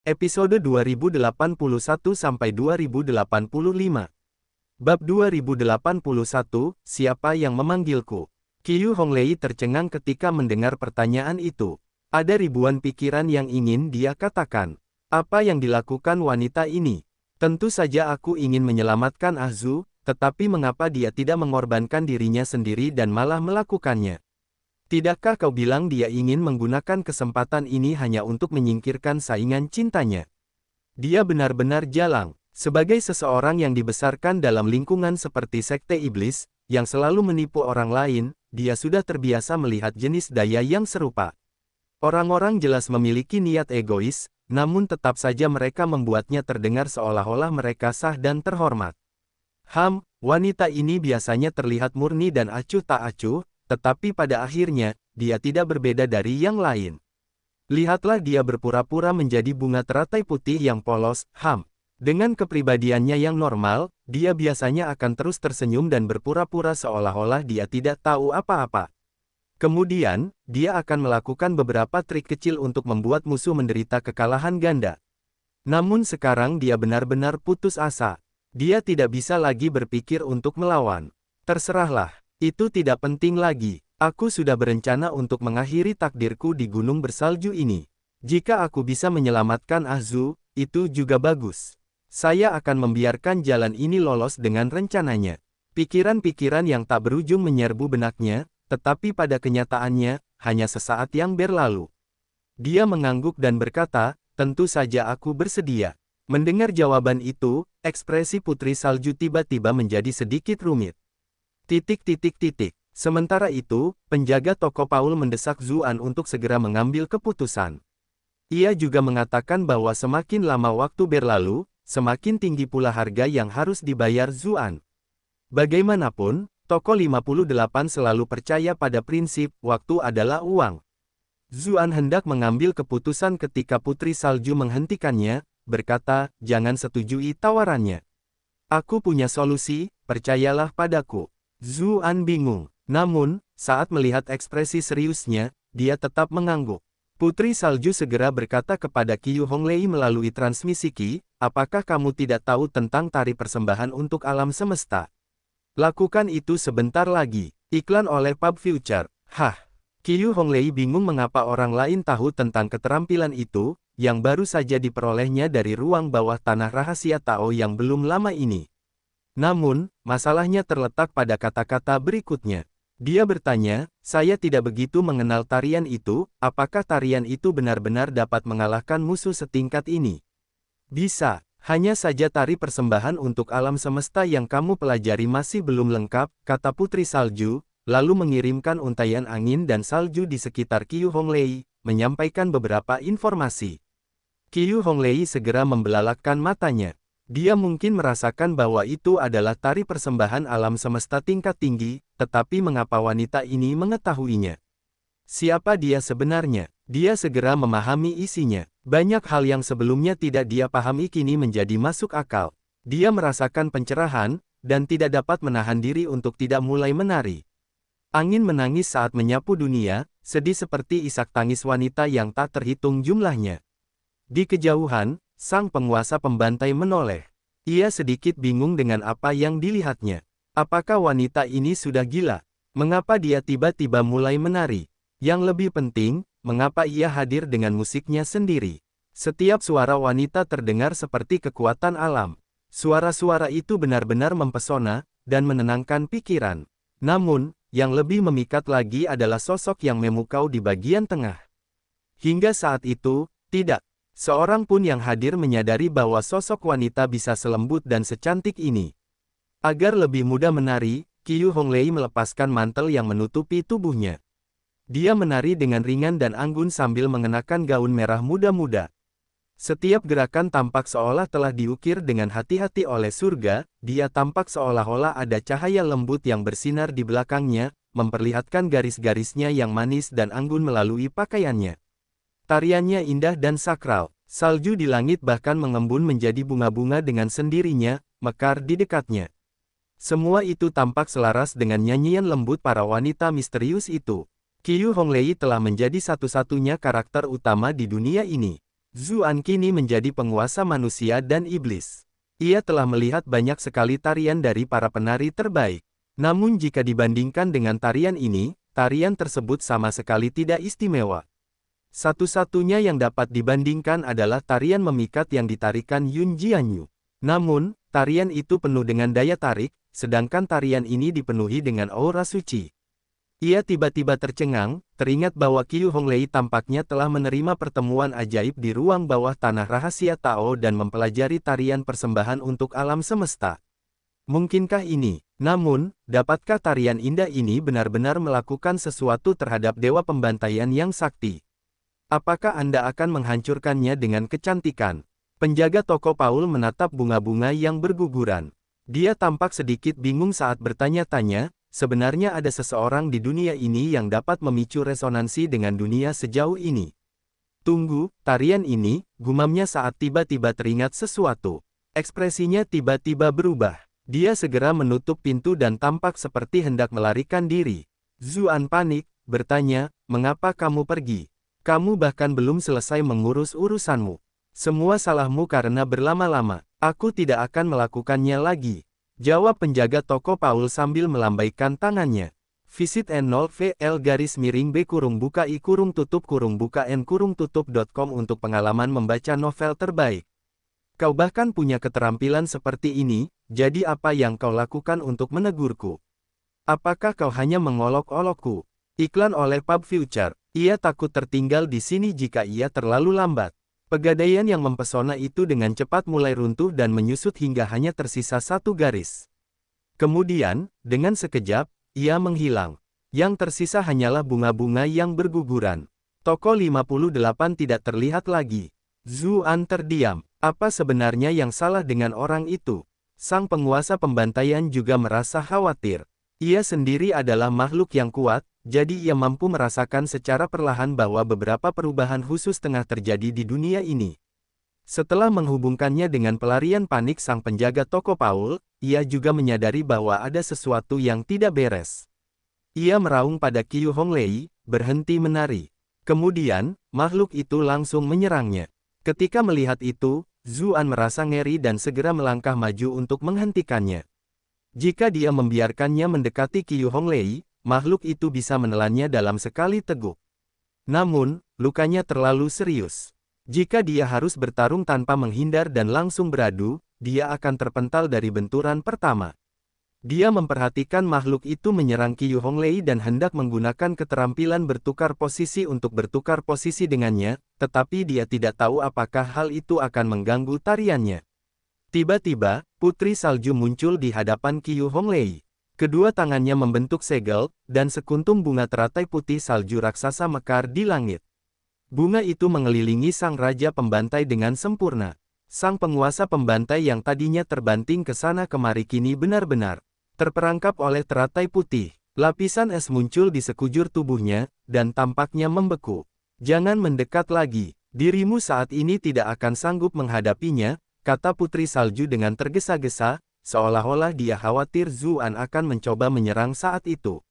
Episode 2081-2085. Bab 2081, Siapa yang memanggilku? Qiu Honglei tercengang ketika mendengar pertanyaan itu. Ada ribuan pikiran yang ingin dia katakan. Apa yang dilakukan wanita ini? Tentu saja aku ingin menyelamatkan Ahzu, tetapi mengapa dia tidak mengorbankan dirinya sendiri dan malah melakukannya? Tidakkah kau bilang dia ingin menggunakan kesempatan ini hanya untuk menyingkirkan saingan cintanya? Dia benar-benar jalang. Sebagai seseorang yang dibesarkan dalam lingkungan seperti sekte iblis, yang selalu menipu orang lain, dia sudah terbiasa melihat jenis daya yang serupa. Orang-orang jelas memiliki niat egois, namun tetap saja mereka membuatnya terdengar seolah-olah mereka sah dan terhormat. Wanita ini biasanya terlihat murni dan acuh tak acuh, tetapi pada akhirnya, dia tidak berbeda dari yang lain. Lihatlah dia berpura-pura menjadi bunga teratai putih yang polos, Dengan kepribadiannya yang normal, dia biasanya akan terus tersenyum dan berpura-pura seolah-olah dia tidak tahu apa-apa. Kemudian, dia akan melakukan beberapa trik kecil untuk membuat musuh menderita kekalahan ganda. Namun sekarang dia benar-benar putus asa. Dia tidak bisa lagi berpikir untuk melawan. Terserahlah. Itu tidak penting lagi. Aku sudah berencana untuk mengakhiri takdirku di gunung bersalju ini. Jika aku bisa menyelamatkan Ahzu, itu juga bagus. Saya akan membiarkan jalan ini lolos dengan rencananya. Pikiran-pikiran yang tak berujung menyerbu benaknya, tetapi pada kenyataannya, hanya sesaat yang berlalu. Dia mengangguk dan berkata, tentu saja aku bersedia. Mendengar jawaban itu, ekspresi Putri Salju tiba-tiba menjadi sedikit rumit. Sementara itu, penjaga toko Paul mendesak Zuan untuk segera mengambil keputusan. Ia juga mengatakan bahwa semakin lama waktu berlalu, semakin tinggi pula harga yang harus dibayar Zuan. Bagaimanapun, toko 58 selalu percaya pada prinsip, waktu adalah uang. Zuan hendak mengambil keputusan ketika Putri Salju menghentikannya, berkata, jangan setujui tawarannya. Aku punya solusi, percayalah padaku. Zuan bingung. Namun, saat melihat ekspresi seriusnya, dia tetap mengangguk. Putri Salju segera berkata kepada Qiu Honglei melalui transmisi Qi, apakah kamu tidak tahu tentang tari persembahan untuk alam semesta? Lakukan itu sebentar lagi. Iklan oleh Pub Future. Qiu Honglei bingung mengapa orang lain tahu tentang keterampilan itu, yang baru saja diperolehnya dari ruang bawah tanah rahasia Tao yang belum lama ini. Namun, masalahnya terletak pada kata-kata berikutnya. Dia bertanya, saya tidak begitu mengenal tarian itu, apakah tarian itu benar-benar dapat mengalahkan musuh setingkat ini? Bisa, hanya saja tari persembahan untuk alam semesta yang kamu pelajari masih belum lengkap, kata Putri Salju, lalu mengirimkan untaian angin dan salju di sekitar Qiu Honglei, menyampaikan beberapa informasi. Qiu Honglei segera membelalakkan matanya. Dia mungkin merasakan bahwa itu adalah tari persembahan alam semesta tingkat tinggi, tetapi mengapa wanita ini mengetahuinya? Siapa dia sebenarnya? Dia segera memahami isinya. Banyak hal yang sebelumnya tidak dia pahami kini menjadi masuk akal. Dia merasakan pencerahan, dan tidak dapat menahan diri untuk tidak mulai menari. Angin menangis saat menyapu dunia, sedih seperti isak tangis wanita yang tak terhitung jumlahnya. Di kejauhan, sang penguasa pembantai menoleh. Ia sedikit bingung dengan apa yang dilihatnya. Apakah wanita ini sudah gila? Mengapa dia tiba-tiba mulai menari? Yang lebih penting, mengapa ia hadir dengan musiknya sendiri? Setiap suara wanita terdengar seperti kekuatan alam. Suara-suara itu benar-benar mempesona, dan menenangkan pikiran. Namun, yang lebih memikat lagi adalah sosok yang memukau di bagian tengah. Hingga saat itu, tidak seorang pun yang hadir menyadari bahwa sosok wanita bisa selembut dan secantik ini. Agar lebih mudah menari, Qiu Honglei melepaskan mantel yang menutupi tubuhnya. Dia menari dengan ringan dan anggun sambil mengenakan gaun merah muda-muda. Setiap gerakan tampak seolah telah diukir dengan hati-hati oleh surga, dia tampak seolah-olah ada cahaya lembut yang bersinar di belakangnya, memperlihatkan garis-garisnya yang manis dan anggun melalui pakaiannya. Tariannya indah dan sakral. Salju di langit bahkan mengembun menjadi bunga-bunga dengan sendirinya, mekar di dekatnya. Semua itu tampak selaras dengan nyanyian lembut para wanita misterius itu. Qiu Honglei telah menjadi satu-satunya karakter utama di dunia ini. Zuan kini menjadi penguasa manusia dan iblis. Ia telah melihat banyak sekali tarian dari para penari terbaik. Namun jika dibandingkan dengan tarian ini, tarian tersebut sama sekali tidak istimewa. Satu-satunya yang dapat dibandingkan adalah tarian memikat yang ditarikan Yun Jianyu. Namun, tarian itu penuh dengan daya tarik, sedangkan tarian ini dipenuhi dengan aura suci. Ia tiba-tiba tercengang, teringat bahwa Qiu Honglei tampaknya telah menerima pertemuan ajaib di ruang bawah tanah rahasia Tao dan mempelajari tarian persembahan untuk alam semesta. Mungkinkah ini? Namun, dapatkah tarian indah ini benar-benar melakukan sesuatu terhadap dewa pembantaian yang sakti? Apakah Anda akan menghancurkannya dengan kecantikan? Penjaga toko Paul menatap bunga-bunga yang berguguran. Dia tampak sedikit bingung saat bertanya-tanya, sebenarnya ada seseorang di dunia ini yang dapat memicu resonansi dengan dunia sejauh ini. Tunggu, tarian ini, gumamnya saat tiba-tiba teringat sesuatu. Ekspresinya tiba-tiba berubah. Dia segera menutup pintu dan tampak seperti hendak melarikan diri. Zuan panik, bertanya, "Mengapa kamu pergi? Kamu bahkan belum selesai mengurus urusanmu. Semua salahmu karena berlama-lama. Aku tidak akan melakukannya lagi," jawab penjaga toko Paul sambil melambaikan tangannya. Visit n0vl-b-buka-i-tutup-n-tutup.com untuk pengalaman membaca novel terbaik. Kau bahkan punya keterampilan seperti ini, jadi apa yang kau lakukan untuk menegurku? Apakah kau hanya mengolok-olokku? Iklan oleh Pub Future. Ia takut tertinggal di sini jika ia terlalu lambat. Pegadaian yang mempesona itu dengan cepat mulai runtuh dan menyusut hingga hanya tersisa satu garis. Kemudian, dengan sekejap, ia menghilang. Yang tersisa hanyalah bunga-bunga yang berguguran. Toko 58 tidak terlihat lagi. Zuan terdiam. Apa sebenarnya yang salah dengan orang itu? Sang penguasa pembantaian juga merasa khawatir. Ia sendiri adalah makhluk yang kuat, jadi ia mampu merasakan secara perlahan bahwa beberapa perubahan khusus tengah terjadi di dunia ini. Setelah menghubungkannya dengan pelarian panik sang penjaga toko Paul, ia juga menyadari bahwa ada sesuatu yang tidak beres. Ia meraung pada Qiu Honglei, berhenti menari. Kemudian, makhluk itu langsung menyerangnya. Ketika melihat itu, Zuan merasa ngeri dan segera melangkah maju untuk menghentikannya. Jika dia membiarkannya mendekati Qiu Honglei, makhluk itu bisa menelannya dalam sekali teguk. Namun, lukanya terlalu serius. Jika dia harus bertarung tanpa menghindar dan langsung beradu, dia akan terpental dari benturan pertama. Dia memperhatikan makhluk itu menyerang Qiu Honglei dan hendak menggunakan keterampilan bertukar posisi untuk bertukar posisi dengannya, tetapi dia tidak tahu apakah hal itu akan mengganggu tariannya. Tiba-tiba, Putri Salju muncul di hadapan Qiu Honglei. Kedua tangannya membentuk segel, dan sekuntum bunga teratai putih salju raksasa mekar di langit. Bunga itu mengelilingi sang raja pembantai dengan sempurna. Sang penguasa pembantai yang tadinya terbanting ke sana kemari kini benar-benar terperangkap oleh teratai putih. Lapisan es muncul di sekujur tubuhnya, dan tampaknya membeku. "Jangan mendekat lagi, dirimu saat ini tidak akan sanggup menghadapinya," kata Putri Salju dengan tergesa-gesa, seolah-olah dia khawatir Zuan akan mencoba menyerang saat itu.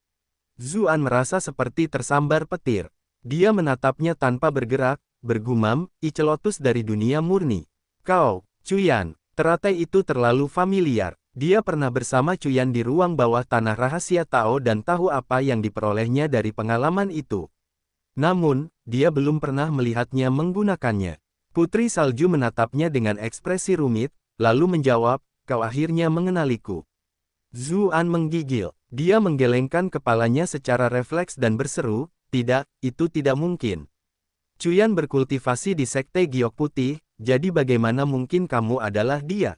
Zuan merasa seperti tersambar petir. Dia menatapnya tanpa bergerak, bergumam, "Icelotus dari dunia murni. Kau, Cuyan." Teratai itu terlalu familiar. Dia pernah bersama Cuyan di ruang bawah tanah rahasia Tao dan tahu apa yang diperolehnya dari pengalaman itu. Namun, dia belum pernah melihatnya menggunakannya. Putri Salju menatapnya dengan ekspresi rumit, lalu menjawab, "Kau akhirnya mengenaliku." Zuan menggigil. Dia menggelengkan kepalanya secara refleks dan berseru, "Tidak, itu tidak mungkin. Cuyan berkultivasi di Sekte Giok Putih, jadi bagaimana mungkin kamu adalah dia?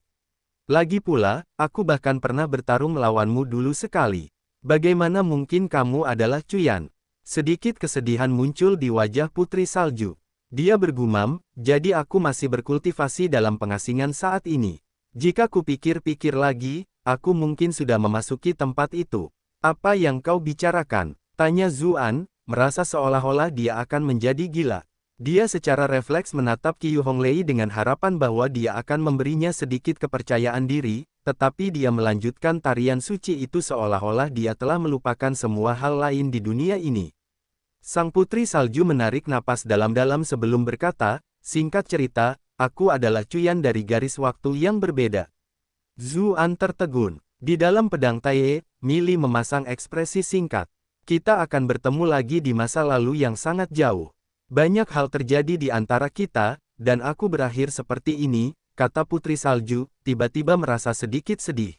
Lagi pula, aku bahkan pernah bertarung melawanmu dulu sekali. Bagaimana mungkin kamu adalah Cuyan?" Sedikit kesedihan muncul di wajah Putri Salju. Dia bergumam, "Jadi aku masih berkultivasi dalam pengasingan saat ini. Jika kupikir-pikir lagi, aku mungkin sudah memasuki tempat itu." "Apa yang kau bicarakan?" tanya Zuan, merasa seolah-olah dia akan menjadi gila. Dia secara refleks menatap Qiu Honglei dengan harapan bahwa dia akan memberinya sedikit kepercayaan diri, tetapi dia melanjutkan tarian suci itu seolah-olah dia telah melupakan semua hal lain di dunia ini. Sang Putri Salju menarik napas dalam-dalam sebelum berkata, Singkat cerita, aku adalah Cuyan dari garis waktu yang berbeda. Zuan tertegun. Di dalam pedang Taye, Mili memasang ekspresi singkat. Kita akan bertemu lagi di masa lalu yang sangat jauh. Banyak hal terjadi di antara kita, dan aku berakhir seperti ini, kata Putri Salju, tiba-tiba merasa sedikit sedih.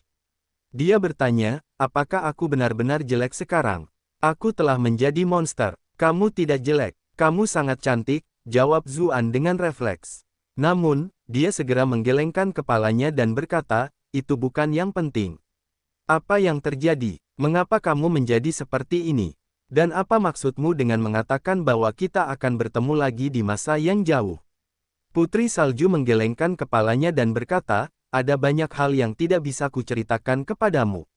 Dia bertanya, apakah aku benar-benar jelek sekarang? Aku telah menjadi monster. Kamu tidak jelek. Kamu sangat cantik, jawab Zuan dengan refleks. Namun, dia segera menggelengkan kepalanya dan berkata, itu bukan yang penting. Apa yang terjadi? Mengapa kamu menjadi seperti ini? Dan apa maksudmu dengan mengatakan bahwa kita akan bertemu lagi di masa yang jauh? Putri Salju menggelengkan kepalanya dan berkata, ada banyak hal yang tidak bisa kuceritakan kepadamu.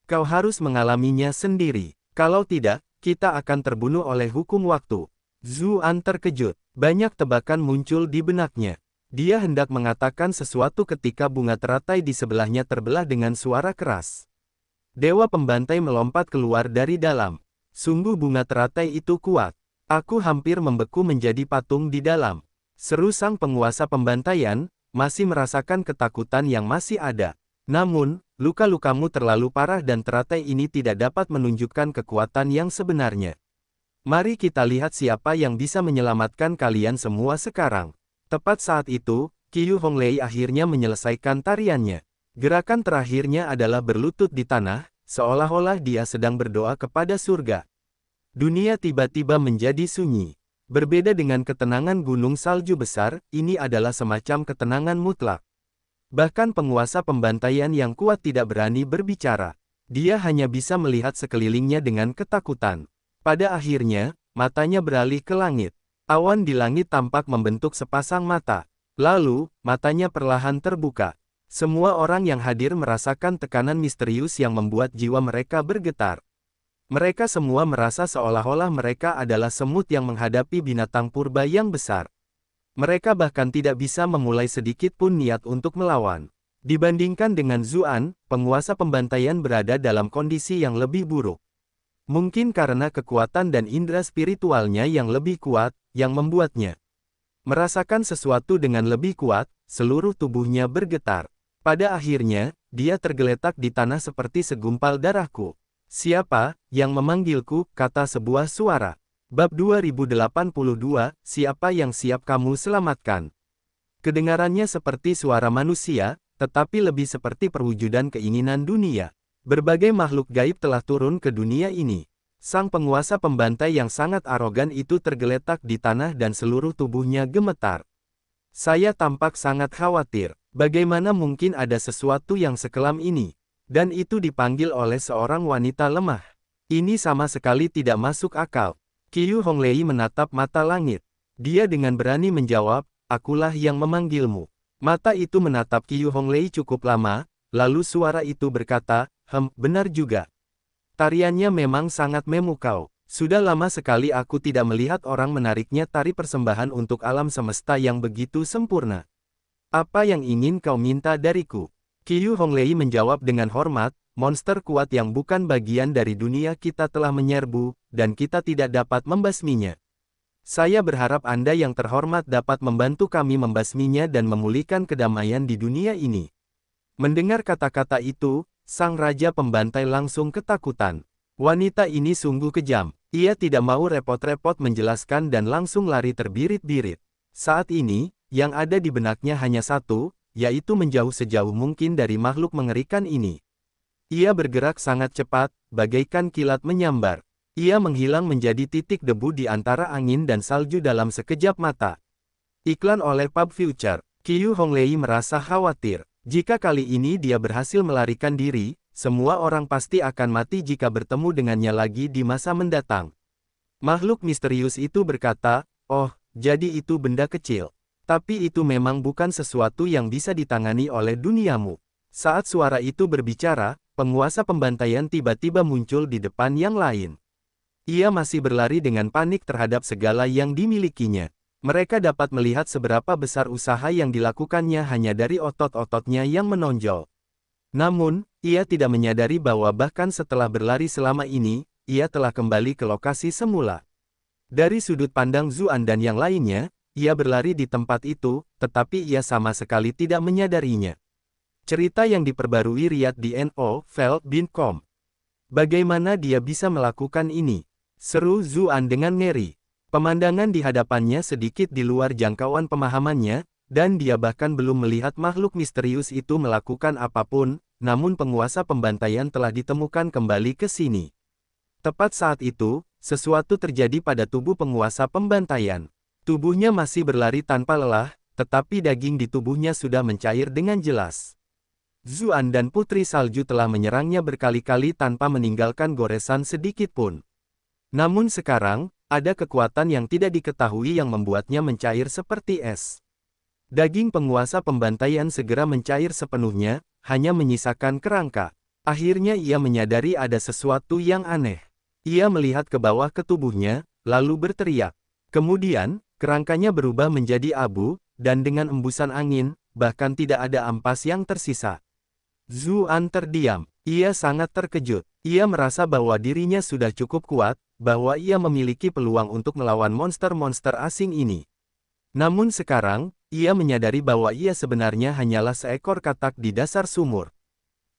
Kau harus mengalaminya sendiri. Kalau tidak, kita akan terbunuh oleh hukum waktu. Zuan terkejut. Banyak tebakan muncul di benaknya. Dia hendak mengatakan sesuatu ketika bunga teratai di sebelahnya terbelah dengan suara keras. Dewa pembantai melompat keluar dari dalam. Sungguh bunga teratai itu kuat. Aku hampir membeku menjadi patung di dalam. Seru sang penguasa pembantaian, masih merasakan ketakutan yang masih ada. Namun, luka-lukamu terlalu parah dan teratai ini tidak dapat menunjukkan kekuatan yang sebenarnya. Mari kita lihat siapa yang bisa menyelamatkan kalian semua sekarang. Tepat saat itu, Qiu Honglei akhirnya menyelesaikan tariannya. Gerakan terakhirnya adalah berlutut di tanah, seolah-olah dia sedang berdoa kepada surga. Dunia tiba-tiba menjadi sunyi. Berbeda dengan ketenangan gunung salju besar, ini adalah semacam ketenangan mutlak. Bahkan penguasa pembantaian yang kuat tidak berani berbicara. Dia hanya bisa melihat sekelilingnya dengan ketakutan. Pada akhirnya, matanya beralih ke langit. Awan di langit tampak membentuk sepasang mata. Lalu, matanya perlahan terbuka. Semua orang yang hadir merasakan tekanan misterius yang membuat jiwa mereka bergetar. Mereka semua merasa seolah-olah mereka adalah semut yang menghadapi binatang purba yang besar. Mereka bahkan tidak bisa memulai sedikit pun niat untuk melawan. Dibandingkan dengan Zuan, penguasa pembantaian berada dalam kondisi yang lebih buruk. Mungkin karena kekuatan dan indera spiritualnya yang lebih kuat, yang membuatnya merasakan sesuatu dengan lebih kuat, seluruh tubuhnya bergetar. Pada akhirnya, dia tergeletak di tanah seperti segumpal darahku. Siapa yang memanggilku, kata sebuah suara. Bab 2082, siapa yang siap kamu selamatkan? Kedengarannya seperti suara manusia, tetapi lebih seperti perwujudan keinginan dunia. Berbagai makhluk gaib telah turun ke dunia ini. Sang penguasa pembantai yang sangat arogan itu tergeletak di tanah dan seluruh tubuhnya gemetar. Saya tampak sangat khawatir. Bagaimana mungkin ada sesuatu yang sekelam ini? Dan itu dipanggil oleh seorang wanita lemah. Ini sama sekali tidak masuk akal. Qiu Honglei menatap mata langit. Dia dengan berani menjawab, akulah yang memanggilmu. Mata itu menatap Qiu Honglei cukup lama, lalu suara itu berkata, benar juga. Tariannya memang sangat memukau. Sudah lama sekali aku tidak melihat orang menariknya tari persembahan untuk alam semesta yang begitu sempurna. Apa yang ingin kau minta dariku? Qiu Honglei menjawab dengan hormat, monster kuat yang bukan bagian dari dunia kita telah menyerbu, dan kita tidak dapat membasminya. Saya berharap Anda yang terhormat dapat membantu kami membasminya dan memulihkan kedamaian di dunia ini. Mendengar kata-kata itu, sang raja pembantai langsung ketakutan. Wanita ini sungguh kejam. Ia tidak mau repot-repot menjelaskan dan langsung lari terbirit-birit. Saat ini, yang ada di benaknya hanya satu, yaitu menjauh sejauh mungkin dari makhluk mengerikan ini. Ia bergerak sangat cepat, bagaikan kilat menyambar. Ia menghilang menjadi titik debu di antara angin dan salju dalam sekejap mata. Iklan oleh Pub Future. Qiu Honglei merasa khawatir. Jika kali ini dia berhasil melarikan diri, semua orang pasti akan mati jika bertemu dengannya lagi di masa mendatang. Makhluk misterius itu berkata, oh, jadi itu benda kecil. Tapi itu memang bukan sesuatu yang bisa ditangani oleh duniamu. Saat suara itu berbicara, penguasa pembantaian tiba-tiba muncul di depan yang lain. Ia masih berlari dengan panik terhadap segala yang dimilikinya. Mereka dapat melihat seberapa besar usaha yang dilakukannya hanya dari otot-ototnya yang menonjol. Namun, ia tidak menyadari bahwa bahkan setelah berlari selama ini, ia telah kembali ke lokasi semula. Dari sudut pandang Zuan dan yang lainnya, ia berlari di tempat itu, tetapi ia sama sekali tidak menyadarinya. Cerita yang diperbarui Riyadh di NOVEL.com. Bagaimana dia bisa melakukan ini? Seru Zuan dengan ngeri. Pemandangan di hadapannya sedikit di luar jangkauan pemahamannya, dan dia bahkan belum melihat makhluk misterius itu melakukan apapun, namun penguasa pembantaian telah ditemukan kembali ke sini. Tepat saat itu, sesuatu terjadi pada tubuh penguasa pembantaian. Tubuhnya masih berlari tanpa lelah, tetapi daging di tubuhnya sudah mencair dengan jelas. Zuan dan Putri Salju telah menyerangnya berkali-kali tanpa meninggalkan goresan sedikit pun. Namun sekarang, ada kekuatan yang tidak diketahui yang membuatnya mencair seperti es. Daging penguasa pembantaian segera mencair sepenuhnya, hanya menyisakan kerangka. Akhirnya ia menyadari ada sesuatu yang aneh. Ia melihat ke bawah ke tubuhnya, lalu berteriak. Kemudian, kerangkanya berubah menjadi abu, dan dengan embusan angin, bahkan tidak ada ampas yang tersisa. Zuan terdiam. Ia sangat terkejut. Ia merasa bahwa dirinya sudah cukup kuat, bahwa ia memiliki peluang untuk melawan monster-monster asing ini. Namun sekarang, ia menyadari bahwa ia sebenarnya hanyalah seekor katak di dasar sumur.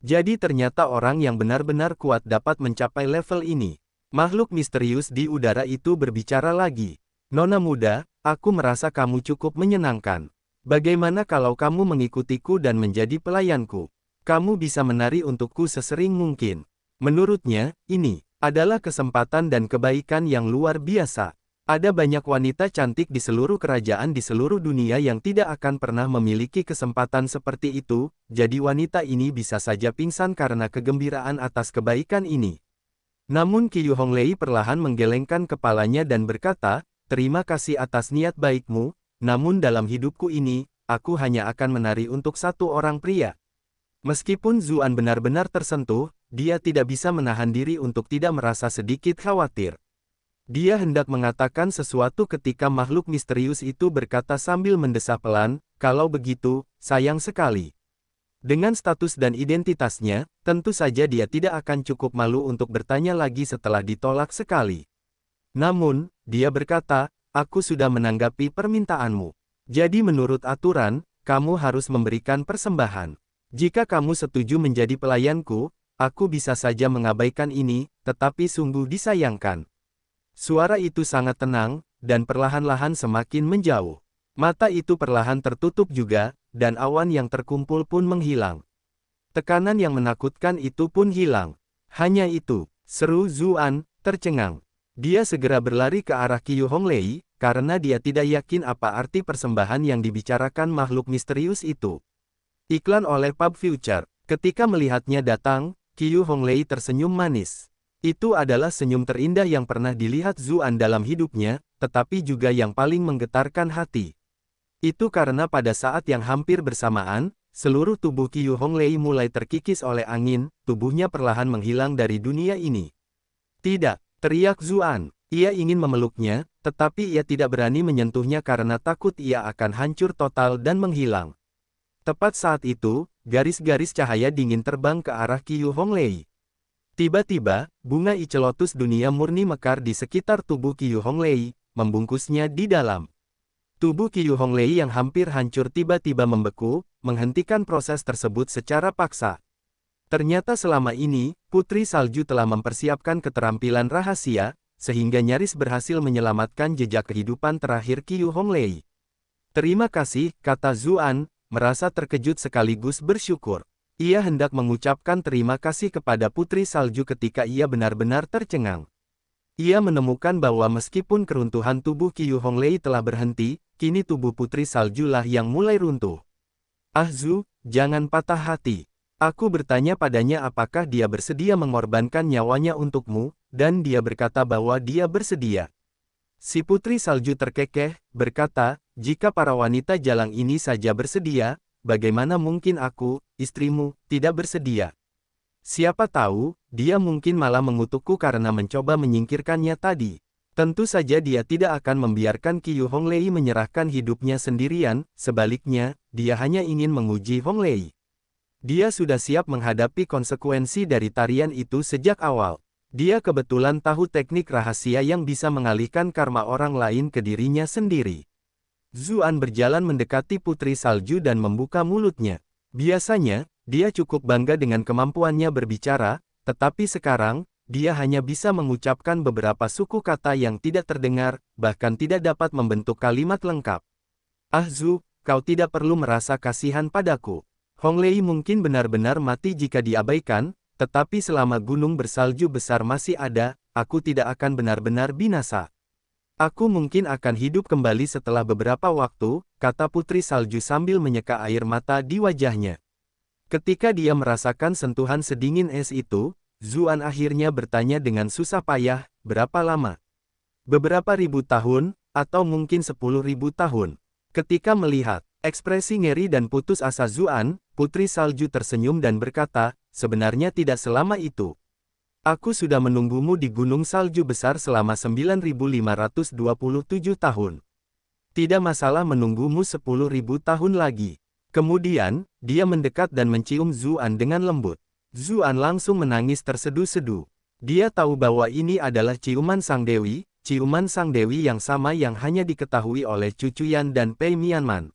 Jadi ternyata orang yang benar-benar kuat dapat mencapai level ini. Makhluk misterius di udara itu berbicara lagi. Nona muda, aku merasa kamu cukup menyenangkan. Bagaimana kalau kamu mengikutiku dan menjadi pelayanku? Kamu bisa menari untukku sesering mungkin. Menurutnya, ini adalah kesempatan dan kebaikan yang luar biasa. Ada banyak wanita cantik di seluruh kerajaan di seluruh dunia yang tidak akan pernah memiliki kesempatan seperti itu, jadi wanita ini bisa saja pingsan karena kegembiraan atas kebaikan ini. Namun Qiu Honglei perlahan menggelengkan kepalanya dan berkata, terima kasih atas niat baikmu, namun dalam hidupku ini, aku hanya akan menari untuk satu orang pria. Meskipun Zuan benar-benar tersentuh, dia tidak bisa menahan diri untuk tidak merasa sedikit khawatir. Dia hendak mengatakan sesuatu ketika makhluk misterius itu berkata sambil mendesah pelan, kalau begitu, sayang sekali. Dengan status dan identitasnya, tentu saja dia tidak akan cukup malu untuk bertanya lagi setelah ditolak sekali. Namun, dia berkata, aku sudah menanggapi permintaanmu. Jadi menurut aturan, kamu harus memberikan persembahan. Jika kamu setuju menjadi pelayanku, aku bisa saja mengabaikan ini, tetapi sungguh disayangkan. Suara itu sangat tenang, dan perlahan-lahan semakin menjauh. Mata itu perlahan tertutup juga, dan awan yang terkumpul pun menghilang. Tekanan yang menakutkan itu pun hilang. Hanya itu, seru Zuan, tercengang. Dia segera berlari ke arah Qiu Honglei, karena dia tidak yakin apa arti persembahan yang dibicarakan makhluk misterius itu. Iklan oleh Pub Future. Ketika melihatnya datang, Qiu Honglei tersenyum manis. Itu adalah senyum terindah yang pernah dilihat Zuan dalam hidupnya, tetapi juga yang paling menggetarkan hati. Itu karena pada saat yang hampir bersamaan, seluruh tubuh Qiu Honglei mulai terkikis oleh angin, tubuhnya perlahan menghilang dari dunia ini. Tidak, teriak Zuan. Ia ingin memeluknya, tetapi ia tidak berani menyentuhnya karena takut ia akan hancur total dan menghilang. Tepat saat itu, garis-garis cahaya dingin terbang ke arah Qiu Honglei. Tiba-tiba, bunga icelotus dunia murni mekar di sekitar tubuh Qiu Honglei, membungkusnya di dalam. Tubuh Qiu Honglei yang hampir hancur tiba-tiba membeku, menghentikan proses tersebut secara paksa. Ternyata selama ini, Putri Salju telah mempersiapkan keterampilan rahasia, sehingga nyaris berhasil menyelamatkan jejak kehidupan terakhir Qiu Honglei. Terima kasih, kata Zuan, merasa terkejut sekaligus bersyukur. Ia hendak mengucapkan terima kasih kepada Putri Salju ketika ia benar-benar tercengang. Ia menemukan bahwa meskipun keruntuhan tubuh Qiu Honglei telah berhenti, kini tubuh Putri Salju lah yang mulai runtuh. Ah Zu, jangan patah hati. Aku bertanya padanya apakah dia bersedia mengorbankan nyawanya untukmu, dan dia berkata bahwa dia bersedia. Si Putri Salju terkekeh, berkata, jika para wanita jalang ini saja bersedia, bagaimana mungkin aku, istrimu, tidak bersedia? Siapa tahu, dia mungkin malah mengutukku karena mencoba menyingkirkannya tadi. Tentu saja dia tidak akan membiarkan Qiu Honglei menyerahkan hidupnya sendirian, sebaliknya, dia hanya ingin menguji Honglei. Dia sudah siap menghadapi konsekuensi dari tarian itu sejak awal. Dia kebetulan tahu teknik rahasia yang bisa mengalihkan karma orang lain ke dirinya sendiri. Zuan berjalan mendekati Putri Salju dan membuka mulutnya. Biasanya, dia cukup bangga dengan kemampuannya berbicara, tetapi sekarang, dia hanya bisa mengucapkan beberapa suku kata yang tidak terdengar, bahkan tidak dapat membentuk kalimat lengkap. Ah Zu, kau tidak perlu merasa kasihan padaku. Hong Lei mungkin benar-benar mati jika diabaikan, tetapi selama gunung bersalju besar masih ada, aku tidak akan benar-benar binasa. Aku mungkin akan hidup kembali setelah beberapa waktu, kata Putri Salju sambil menyeka air mata di wajahnya. Ketika dia merasakan sentuhan sedingin es itu, Zuan akhirnya bertanya dengan susah payah, berapa lama? Beberapa ribu tahun, atau mungkin 10.000 tahun. Ketika melihat ekspresi ngeri dan putus asa Zuan, Putri Salju tersenyum dan berkata, sebenarnya tidak selama itu. Aku sudah menunggumu di Gunung Salju Besar selama 9.527 tahun. Tidak masalah menunggumu 10.000 tahun lagi. Kemudian, dia mendekat dan mencium Zuan dengan lembut. Zuan langsung menangis terseduh-seduh. Dia tahu bahwa ini adalah ciuman Sang Dewi yang sama yang hanya diketahui oleh Cucuyan dan Pei Mianman.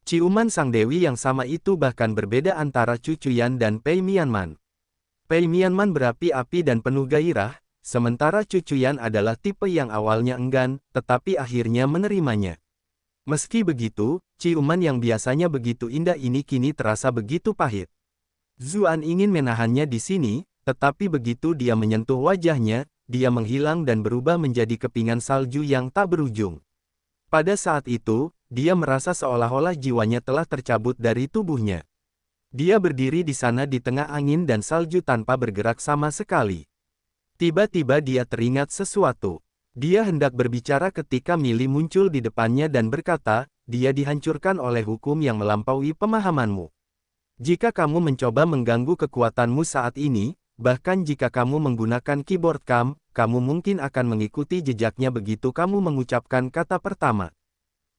Ciuman Sang Dewi yang sama itu bahkan berbeda antara Cucuyan dan Pei Mianman. Pei Mianman berapi-api dan penuh gairah, sementara Cucuyan adalah tipe yang awalnya enggan, tetapi akhirnya menerimanya. Meski begitu, ciuman yang biasanya begitu indah ini kini terasa begitu pahit. Zuan ingin menahannya di sini, tetapi begitu dia menyentuh wajahnya, dia menghilang dan berubah menjadi kepingan salju yang tak berujung. Pada saat itu, dia merasa seolah-olah jiwanya telah tercabut dari tubuhnya. Dia berdiri di sana di tengah angin dan salju tanpa bergerak sama sekali. Tiba-tiba dia teringat sesuatu. Dia hendak berbicara ketika Mili muncul di depannya dan berkata, dia dihancurkan oleh hukum yang melampaui pemahamanmu. Jika kamu mencoba mengganggu kekuatanmu saat ini, bahkan jika kamu menggunakan keyboard kamu mungkin akan mengikuti jejaknya begitu kamu mengucapkan kata pertama.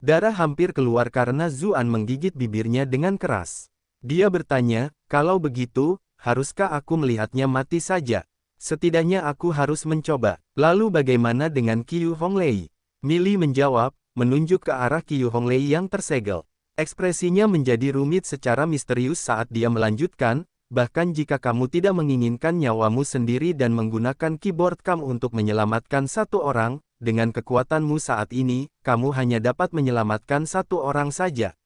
Darah hampir keluar karena Zuan menggigit bibirnya dengan keras. Dia bertanya, kalau begitu, haruskah aku melihatnya mati saja? Setidaknya aku harus mencoba. Lalu bagaimana dengan Qiu Honglei? Mili menjawab, menunjuk ke arah Qiu Honglei yang tersegel. Ekspresinya menjadi rumit secara misterius saat dia melanjutkan, bahkan jika kamu tidak menginginkan nyawamu sendiri dan menggunakan keyboard kamu untuk menyelamatkan satu orang, dengan kekuatanmu saat ini, kamu hanya dapat menyelamatkan satu orang saja.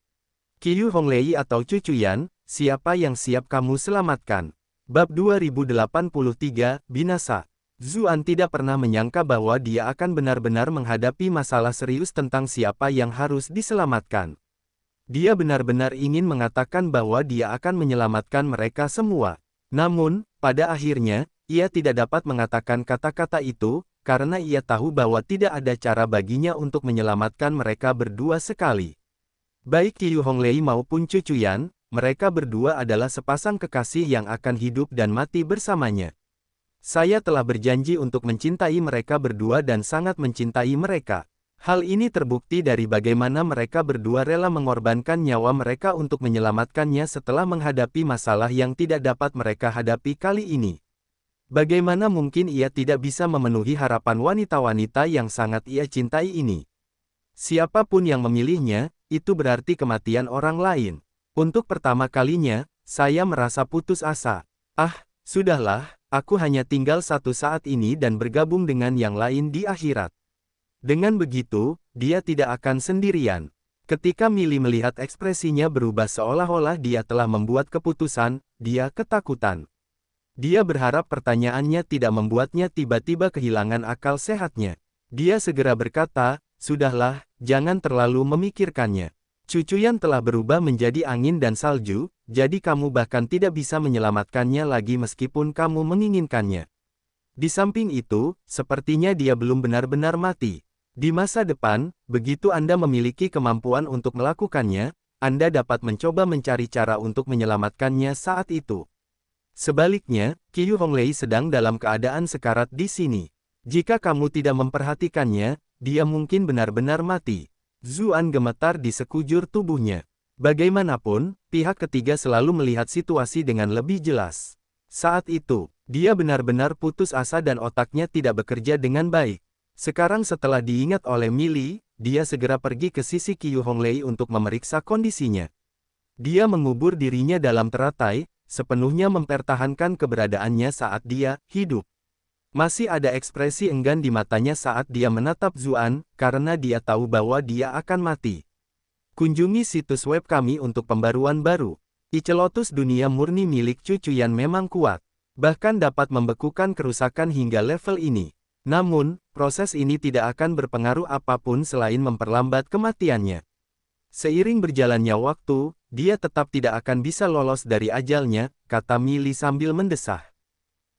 Qiu Honglei atau Cucuyan, siapa yang siap kamu selamatkan? Bab 2083, Binasa. Zuan tidak pernah menyangka bahwa dia akan benar-benar menghadapi masalah serius tentang siapa yang harus diselamatkan. Dia benar-benar ingin mengatakan bahwa dia akan menyelamatkan mereka semua. Namun, pada akhirnya, ia tidak dapat mengatakan kata-kata itu, karena ia tahu bahwa tidak ada cara baginya untuk menyelamatkan mereka berdua sekali. Baik Qiu Honglei maupun Cucuyan, mereka berdua adalah sepasang kekasih yang akan hidup dan mati bersamanya. Saya telah berjanji untuk mencintai mereka berdua dan sangat mencintai mereka. Hal ini terbukti dari bagaimana mereka berdua rela mengorbankan nyawa mereka untuk menyelamatkannya setelah menghadapi masalah yang tidak dapat mereka hadapi kali ini. Bagaimana mungkin ia tidak bisa memenuhi harapan wanita-wanita yang sangat ia cintai ini? Siapapun yang memilihnya, itu berarti kematian orang lain. Untuk pertama kalinya, saya merasa putus asa. Ah, sudahlah, aku hanya tinggal satu saat ini dan bergabung dengan yang lain di akhirat. Dengan begitu, dia tidak akan sendirian. Ketika Mili melihat ekspresinya berubah seolah-olah dia telah membuat keputusan, dia ketakutan. Dia berharap pertanyaannya tidak membuatnya tiba-tiba kehilangan akal sehatnya. Dia segera berkata, sudahlah, jangan terlalu memikirkannya. Cucuyan telah berubah menjadi angin dan salju, jadi kamu bahkan tidak bisa menyelamatkannya lagi meskipun kamu menginginkannya. Di samping itu, sepertinya dia belum benar-benar mati. Di masa depan, begitu Anda memiliki kemampuan untuk melakukannya, Anda dapat mencoba mencari cara untuk menyelamatkannya saat itu. Sebaliknya, Qiu Honglei sedang dalam keadaan sekarat di sini. Jika kamu tidak memperhatikannya, dia mungkin benar-benar mati. Zuan gemetar di sekujur tubuhnya. Bagaimanapun, pihak ketiga selalu melihat situasi dengan lebih jelas. Saat itu, dia benar-benar putus asa dan otaknya tidak bekerja dengan baik. Sekarang setelah diingat oleh Mili, dia segera pergi ke sisi Qiu Honglei untuk memeriksa kondisinya. Dia mengubur dirinya dalam teratai, sepenuhnya mempertahankan keberadaannya saat dia hidup. Masih ada ekspresi enggan di matanya saat dia menatap Zuan, karena dia tahu bahwa dia akan mati. Kunjungi situs web kami untuk pembaruan baru. Icelotus dunia murni milik Cucuyan memang kuat. Bahkan dapat membekukan kerusakan hingga level ini. Namun, proses ini tidak akan berpengaruh apapun selain memperlambat kematiannya. Seiring berjalannya waktu, dia tetap tidak akan bisa lolos dari ajalnya, kata Mili sambil mendesah.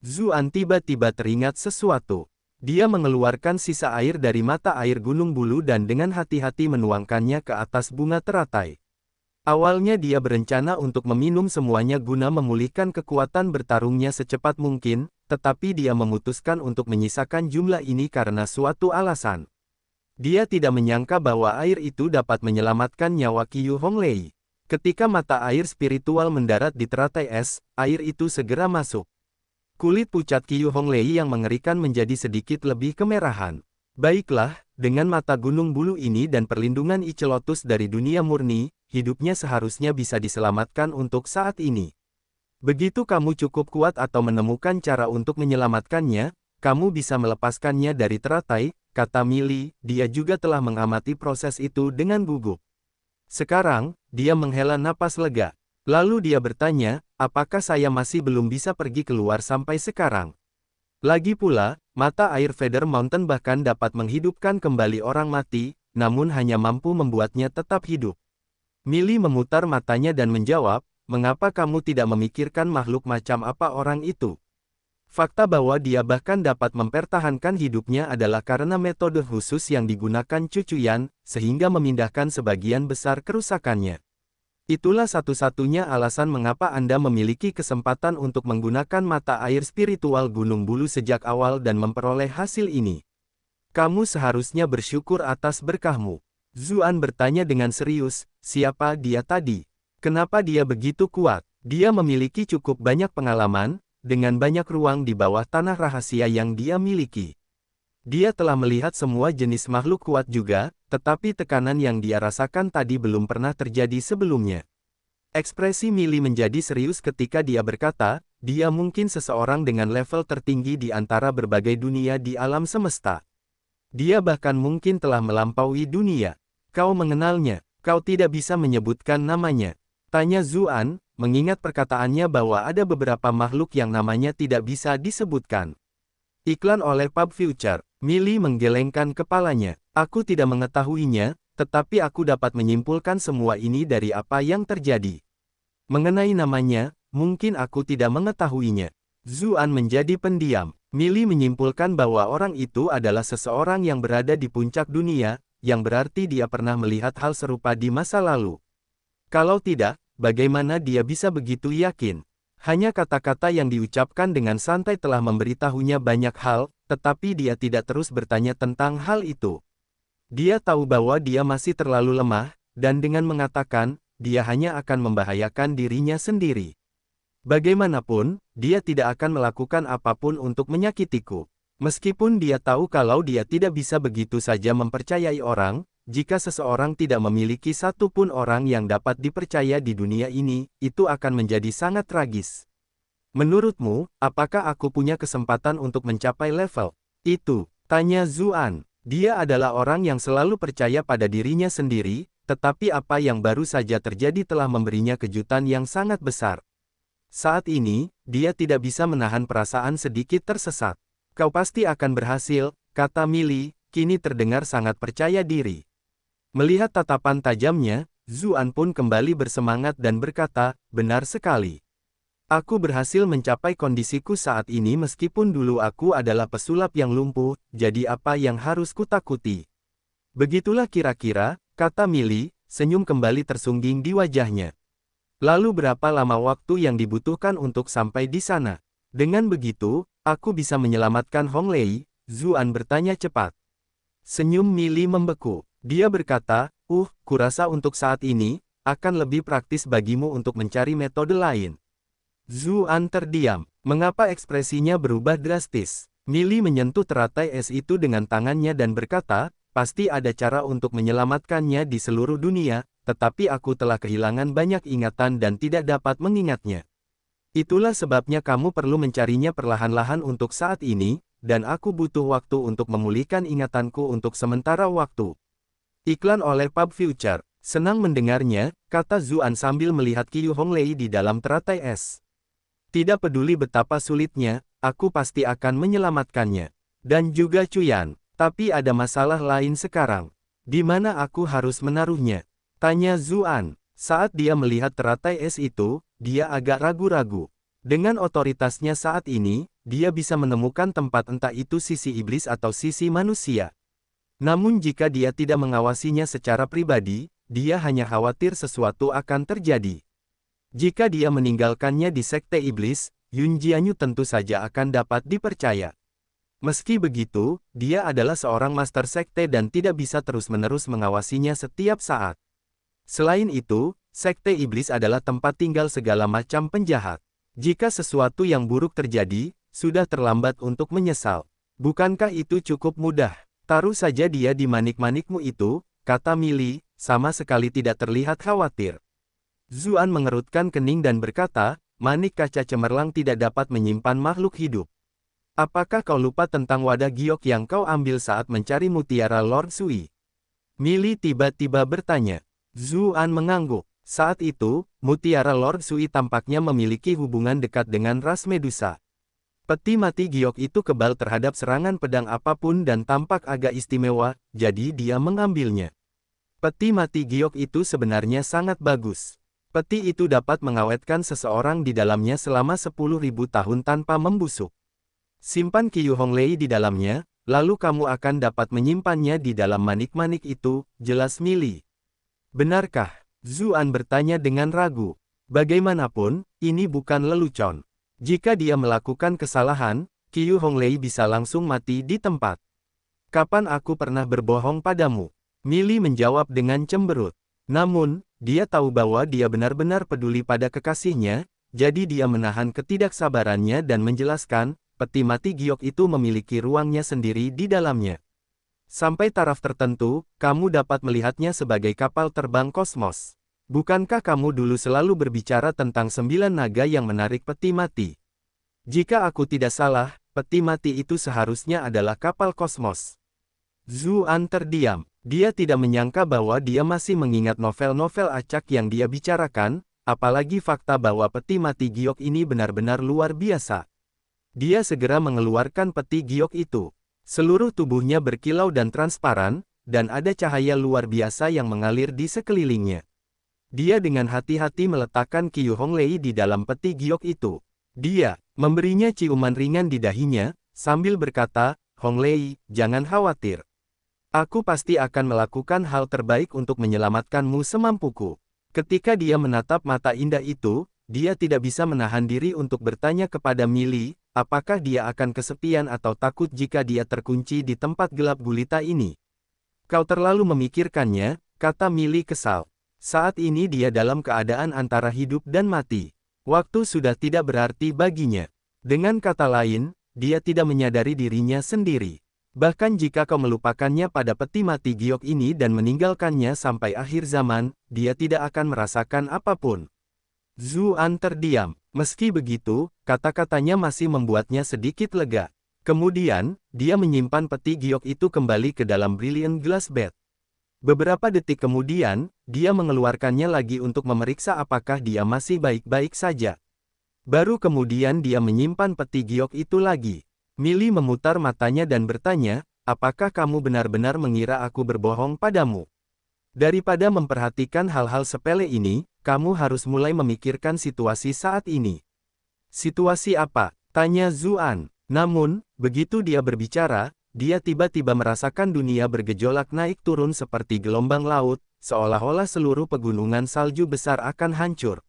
Zuan tiba-tiba teringat sesuatu. Dia mengeluarkan sisa air dari mata air Gunung Bulu dan dengan hati-hati menuangkannya ke atas bunga teratai. Awalnya dia berencana untuk meminum semuanya guna memulihkan kekuatan bertarungnya secepat mungkin, tetapi dia memutuskan untuk menyisakan jumlah ini karena suatu alasan. Dia tidak menyangka bahwa air itu dapat menyelamatkan nyawa Qiu Honglei. Ketika mata air spiritual mendarat di teratai es, air itu segera masuk. Kulit pucat Qiu Honglei yang mengerikan menjadi sedikit lebih kemerahan. Baiklah, dengan mata Gunung Bulu ini dan perlindungan Icelotus dari dunia murni, hidupnya seharusnya bisa diselamatkan untuk saat ini. Begitu kamu cukup kuat atau menemukan cara untuk menyelamatkannya, kamu bisa melepaskannya dari teratai, kata Mili. Dia juga telah mengamati proses itu dengan gugup. Sekarang, dia menghela napas lega. Lalu dia bertanya, apakah saya masih belum bisa pergi keluar sampai sekarang? Lagi pula, mata air Feather Mountain bahkan dapat menghidupkan kembali orang mati, namun hanya mampu membuatnya tetap hidup. Mili memutar matanya dan menjawab, mengapa kamu tidak memikirkan makhluk macam apa orang itu? Fakta bahwa dia bahkan dapat mempertahankan hidupnya adalah karena metode khusus yang digunakan Cucuyan, sehingga memindahkan sebagian besar kerusakannya. Itulah satu-satunya alasan mengapa Anda memiliki kesempatan untuk menggunakan mata air spiritual Gunung Bulu sejak awal dan memperoleh hasil ini. Kamu seharusnya bersyukur atas berkahmu. Zuan bertanya dengan serius, siapa dia tadi? Kenapa dia begitu kuat? Dia memiliki cukup banyak pengalaman, dengan banyak ruang di bawah tanah rahasia yang dia miliki. Dia telah melihat semua jenis makhluk kuat juga, tetapi tekanan yang dia rasakan tadi belum pernah terjadi sebelumnya. Ekspresi Mili menjadi serius ketika dia berkata, dia mungkin seseorang dengan level tertinggi di antara berbagai dunia di alam semesta. Dia bahkan mungkin telah melampaui dunia. Kau mengenalnya, kau tidak bisa menyebutkan namanya. Tanya Zuan, mengingat perkataannya bahwa ada beberapa makhluk yang namanya tidak bisa disebutkan. Iklan oleh Pub Future. Mili menggelengkan kepalanya. Aku tidak mengetahuinya, tetapi aku dapat menyimpulkan semua ini dari apa yang terjadi. Mengenai namanya, mungkin aku tidak mengetahuinya. Zuan menjadi pendiam. Mili menyimpulkan bahwa orang itu adalah seseorang yang berada di puncak dunia, yang berarti dia pernah melihat hal serupa di masa lalu. Kalau tidak, bagaimana dia bisa begitu yakin? Hanya kata-kata yang diucapkan dengan santai telah memberitahunya banyak hal, tetapi dia tidak terus bertanya tentang hal itu. Dia tahu bahwa dia masih terlalu lemah, dan dengan mengatakan, dia hanya akan membahayakan dirinya sendiri. Bagaimanapun, dia tidak akan melakukan apapun untuk menyakitiku. Meskipun dia tahu kalau dia tidak bisa begitu saja mempercayai orang, jika seseorang tidak memiliki satu pun orang yang dapat dipercaya di dunia ini, itu akan menjadi sangat tragis. Menurutmu, apakah aku punya kesempatan untuk mencapai level itu? Tanya Zuan. Dia adalah orang yang selalu percaya pada dirinya sendiri, tetapi apa yang baru saja terjadi telah memberinya kejutan yang sangat besar. Saat ini, dia tidak bisa menahan perasaan sedikit tersesat. Kau pasti akan berhasil, kata Mili, kini terdengar sangat percaya diri. Melihat tatapan tajamnya, Zuan pun kembali bersemangat dan berkata, benar sekali. Aku berhasil mencapai kondisiku saat ini meskipun dulu aku adalah pesulap yang lumpuh, jadi apa yang harus kutakuti? Begitulah kira-kira, kata Mili, senyum kembali tersungging di wajahnya. Lalu berapa lama waktu yang dibutuhkan untuk sampai di sana? Dengan begitu, aku bisa menyelamatkan Honglei, Zuan bertanya cepat. Senyum Mili membeku. Dia berkata, kurasa untuk saat ini, akan lebih praktis bagimu untuk mencari metode lain. Zuan terdiam. Mengapa ekspresinya berubah drastis? Mili menyentuh teratai es itu dengan tangannya dan berkata, pasti ada cara untuk menyelamatkannya di seluruh dunia, tetapi aku telah kehilangan banyak ingatan dan tidak dapat mengingatnya. Itulah sebabnya kamu perlu mencarinya perlahan-lahan untuk saat ini, dan aku butuh waktu untuk memulihkan ingatanku untuk sementara waktu. Iklan oleh Pub Future. Senang mendengarnya, kata Zuan sambil melihat Qiu Honglei di dalam teratai es. Tidak peduli betapa sulitnya, aku pasti akan menyelamatkannya. Dan juga Cuyan. Tapi ada masalah lain sekarang. Di mana aku harus menaruhnya? Tanya Zuan. Saat dia melihat teratai es itu, dia agak ragu-ragu. Dengan otoritasnya saat ini, dia bisa menemukan tempat entah itu sisi iblis atau sisi manusia. Namun jika dia tidak mengawasinya secara pribadi, dia hanya khawatir sesuatu akan terjadi. Jika dia meninggalkannya di sekte iblis, Yun Jianyu tentu saja akan dapat dipercaya. Meski begitu, dia adalah seorang master sekte dan tidak bisa terus-menerus mengawasinya setiap saat. Selain itu, sekte iblis adalah tempat tinggal segala macam penjahat. Jika sesuatu yang buruk terjadi, sudah terlambat untuk menyesal. Bukankah itu cukup mudah? Taruh saja dia di manik-manikmu itu, kata Millie, sama sekali tidak terlihat khawatir. Zuan mengerutkan kening dan berkata, manik kaca cemerlang tidak dapat menyimpan makhluk hidup. Apakah kau lupa tentang wadah giok yang kau ambil saat mencari mutiara Lord Sui? Millie tiba-tiba bertanya. Zuan mengangguk. Saat itu, mutiara Lord Sui tampaknya memiliki hubungan dekat dengan ras Medusa. Peti mati giok itu kebal terhadap serangan pedang apapun dan tampak agak istimewa, jadi dia mengambilnya. Peti mati giok itu sebenarnya sangat bagus. Peti itu dapat mengawetkan seseorang di dalamnya selama 10.000 tahun tanpa membusuk. Simpan Qiu Honglei di dalamnya, lalu kamu akan dapat menyimpannya di dalam manik-manik itu, jelas Millie. Benarkah? Zuan bertanya dengan ragu. Bagaimanapun, ini bukan lelucon. Jika dia melakukan kesalahan, Qiu Honglei bisa langsung mati di tempat. Kapan aku pernah berbohong padamu? Millie menjawab dengan cemberut. Namun, dia tahu bahwa dia benar-benar peduli pada kekasihnya, jadi dia menahan ketidaksabarannya dan menjelaskan, peti mati giok itu memiliki ruangnya sendiri di dalamnya. Sampai taraf tertentu, kamu dapat melihatnya sebagai kapal terbang kosmos. Bukankah kamu dulu selalu berbicara tentang 9 naga yang menarik peti mati? Jika aku tidak salah, peti mati itu seharusnya adalah kapal kosmos. Zuan terdiam. Dia tidak menyangka bahwa dia masih mengingat novel-novel acak yang dia bicarakan, apalagi fakta bahwa peti mati giok ini benar-benar luar biasa. Dia segera mengeluarkan peti giok itu. Seluruh tubuhnya berkilau dan transparan, dan ada cahaya luar biasa yang mengalir di sekelilingnya. Dia dengan hati-hati meletakkan Qiu Honglei di dalam peti giok itu. Dia memberinya ciuman ringan di dahinya, sambil berkata, Honglei, jangan khawatir. Aku pasti akan melakukan hal terbaik untuk menyelamatkanmu semampuku. Ketika dia menatap mata indah itu, dia tidak bisa menahan diri untuk bertanya kepada Millie, apakah dia akan kesepian atau takut jika dia terkunci di tempat gelap gulita ini. Kau terlalu memikirkannya, kata Millie kesal. Saat ini dia dalam keadaan antara hidup dan mati. Waktu sudah tidak berarti baginya. Dengan kata lain, dia tidak menyadari dirinya sendiri. Bahkan jika kau melupakannya pada peti mati giok ini dan meninggalkannya sampai akhir zaman, dia tidak akan merasakan apapun. Zuan terdiam. Meski begitu, kata-katanya masih membuatnya sedikit lega. Kemudian, dia menyimpan peti giok itu kembali ke dalam Brilliant Glass Bed. Beberapa detik kemudian, dia mengeluarkannya lagi untuk memeriksa apakah dia masih baik-baik saja. Baru kemudian dia menyimpan peti giok itu lagi. Millie memutar matanya dan bertanya, apakah kamu benar-benar mengira aku berbohong padamu? Daripada memperhatikan hal-hal sepele ini, kamu harus mulai memikirkan situasi saat ini. Situasi apa? Tanya Zuan. Namun, begitu dia berbicara, dia tiba-tiba merasakan dunia bergejolak naik turun seperti gelombang laut, seolah-olah seluruh pegunungan salju besar akan hancur.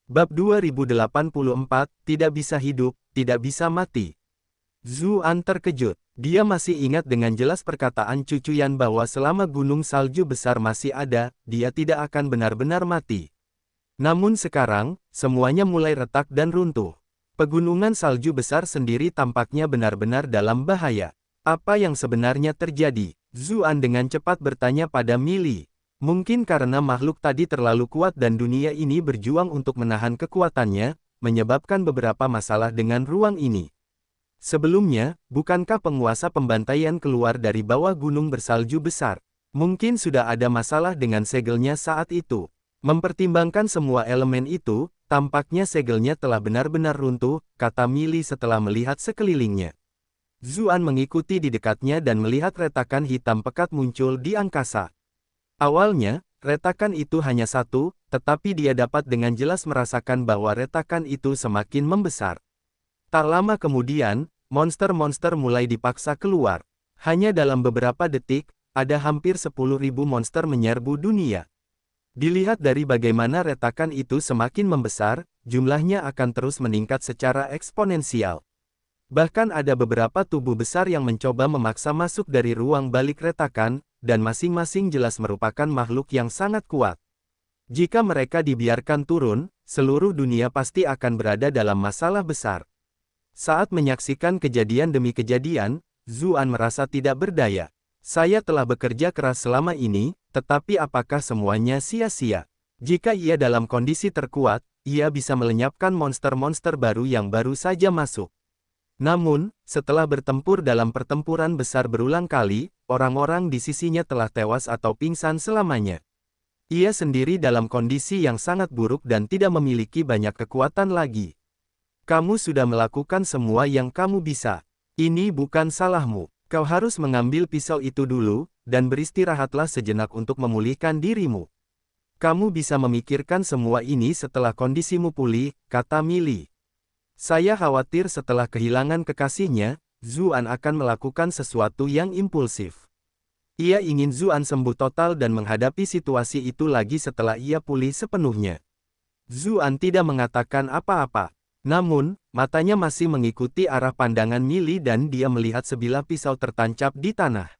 Bab 2084, tidak bisa hidup, tidak bisa mati. Zuan terkejut. Dia masih ingat dengan jelas perkataan Cucuyan bahwa selama gunung salju besar masih ada, dia tidak akan benar-benar mati. Namun sekarang, semuanya mulai retak dan runtuh. Pegunungan salju besar sendiri tampaknya benar-benar dalam bahaya. Apa yang sebenarnya terjadi? Zuan dengan cepat bertanya pada Mili. Mungkin karena makhluk tadi terlalu kuat dan dunia ini berjuang untuk menahan kekuatannya, menyebabkan beberapa masalah dengan ruang ini. Sebelumnya, bukankah penguasa pembantaian keluar dari bawah gunung bersalju besar? Mungkin sudah ada masalah dengan segelnya saat itu. Mempertimbangkan semua elemen itu, tampaknya segelnya telah benar-benar runtuh, kata Mili setelah melihat sekelilingnya. Zuan mengikuti di dekatnya dan melihat retakan hitam pekat muncul di angkasa. Awalnya, retakan itu hanya satu, tetapi dia dapat dengan jelas merasakan bahwa retakan itu semakin membesar. Tak lama kemudian, monster-monster mulai dipaksa keluar. Hanya dalam beberapa detik, ada hampir 10.000 monster menyerbu dunia. Dilihat dari bagaimana retakan itu semakin membesar, jumlahnya akan terus meningkat secara eksponensial. Bahkan ada beberapa tubuh besar yang mencoba memaksa masuk dari ruang balik retakan, dan masing-masing jelas merupakan makhluk yang sangat kuat. Jika mereka dibiarkan turun, seluruh dunia pasti akan berada dalam masalah besar. Saat menyaksikan kejadian demi kejadian, Zuan merasa tidak berdaya. Saya telah bekerja keras selama ini, tetapi apakah semuanya sia-sia? Jika ia dalam kondisi terkuat, ia bisa melenyapkan monster-monster baru yang baru saja masuk. Namun, setelah bertempur dalam pertempuran besar berulang kali, orang-orang di sisinya telah tewas atau pingsan selamanya. Ia sendiri dalam kondisi yang sangat buruk dan tidak memiliki banyak kekuatan lagi. Kamu sudah melakukan semua yang kamu bisa. Ini bukan salahmu. Kau harus mengambil pisau itu dulu, dan beristirahatlah sejenak untuk memulihkan dirimu. Kamu bisa memikirkan semua ini setelah kondisimu pulih, kata Mili. Saya khawatir setelah kehilangan kekasihnya, Zuan akan melakukan sesuatu yang impulsif. Ia ingin Zuan sembuh total dan menghadapi situasi itu lagi setelah ia pulih sepenuhnya. Zuan tidak mengatakan apa-apa. Namun, matanya masih mengikuti arah pandangan Mili dan dia melihat sebilah pisau tertancap di tanah.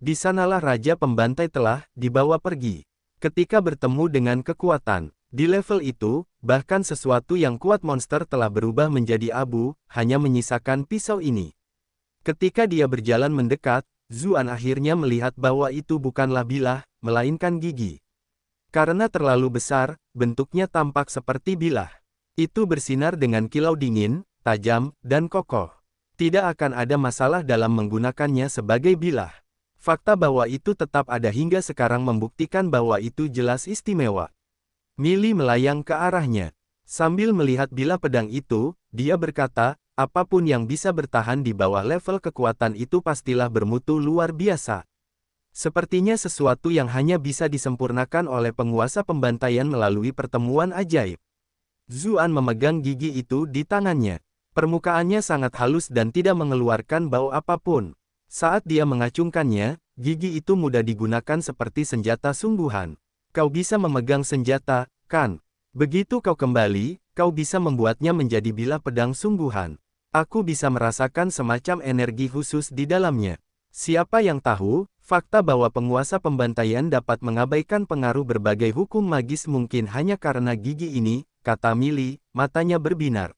Di sanalah Raja Pembantai telah dibawa pergi. Ketika bertemu dengan kekuatan, di level itu, bahkan sesuatu yang kuat monster telah berubah menjadi abu, hanya menyisakan pisau ini. Ketika dia berjalan mendekat, Zuan akhirnya melihat bahwa itu bukanlah bilah, melainkan gigi. Karena terlalu besar, bentuknya tampak seperti bilah. Itu bersinar dengan kilau dingin, tajam, dan kokoh. Tidak akan ada masalah dalam menggunakannya sebagai bilah. Fakta bahwa itu tetap ada hingga sekarang membuktikan bahwa itu jelas istimewa. Mili melayang ke arahnya. Sambil melihat bilah pedang itu, dia berkata, apapun yang bisa bertahan di bawah level kekuatan itu pastilah bermutu luar biasa. Sepertinya sesuatu yang hanya bisa disempurnakan oleh penguasa pembantaian melalui pertemuan ajaib. Zuan memegang gigi itu di tangannya. Permukaannya sangat halus dan tidak mengeluarkan bau apapun. Saat dia mengacungkannya, gigi itu mudah digunakan seperti senjata sungguhan. Kau bisa memegang senjata, kan? Begitu kau kembali, kau bisa membuatnya menjadi bilah pedang sungguhan. Aku bisa merasakan semacam energi khusus di dalamnya. Siapa yang tahu, fakta bahwa penguasa pembantaian dapat mengabaikan pengaruh berbagai hukum magis mungkin hanya karena gigi ini, kata Mili, matanya berbinar.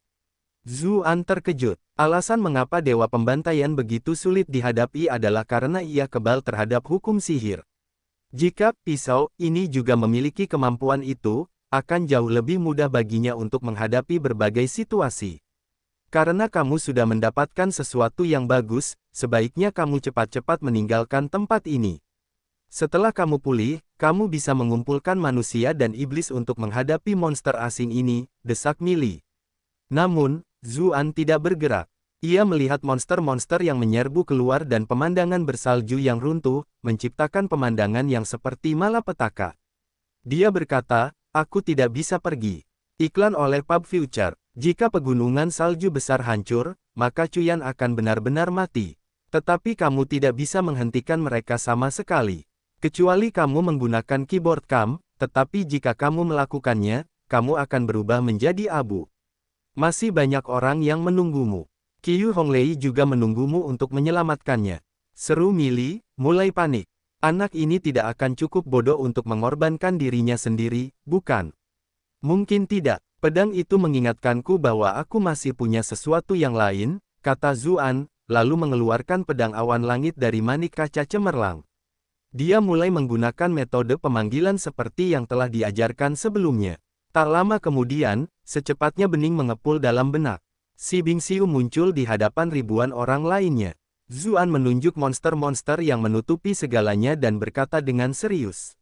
Zuan terkejut. Alasan mengapa Dewa Pembantaian begitu sulit dihadapi adalah karena ia kebal terhadap hukum sihir. Jika pisau ini juga memiliki kemampuan itu, akan jauh lebih mudah baginya untuk menghadapi berbagai situasi. Karena kamu sudah mendapatkan sesuatu yang bagus, sebaiknya kamu cepat-cepat meninggalkan tempat ini. Setelah kamu pulih, kamu bisa mengumpulkan manusia dan iblis untuk menghadapi monster asing ini, desak Mili. Namun, Zuan tidak bergerak. Ia melihat monster-monster yang menyerbu keluar dan pemandangan bersalju yang runtuh, menciptakan pemandangan yang seperti malapetaka. Dia berkata, aku tidak bisa pergi. Iklan oleh Pub Future. Jika pegunungan salju besar hancur, maka Cuyan akan benar-benar mati. Tetapi kamu tidak bisa menghentikan mereka sama sekali. Kecuali kamu menggunakan keyboard cam, tetapi jika kamu melakukannya, kamu akan berubah menjadi abu. Masih banyak orang yang menunggumu. Qiu Honglei juga menunggumu untuk menyelamatkannya. Seru Mili, mulai panik. Anak ini tidak akan cukup bodoh untuk mengorbankan dirinya sendiri, bukan? Mungkin tidak. Pedang itu mengingatkanku bahwa aku masih punya sesuatu yang lain, kata Zuan, lalu mengeluarkan pedang awan langit dari manik kaca cemerlang. Dia mulai menggunakan metode pemanggilan seperti yang telah diajarkan sebelumnya. Tak lama kemudian, secepatnya bening mengepul dalam benak. Si Bingxiu muncul di hadapan ribuan orang lainnya. Zuan menunjuk monster-monster yang menutupi segalanya dan berkata dengan serius.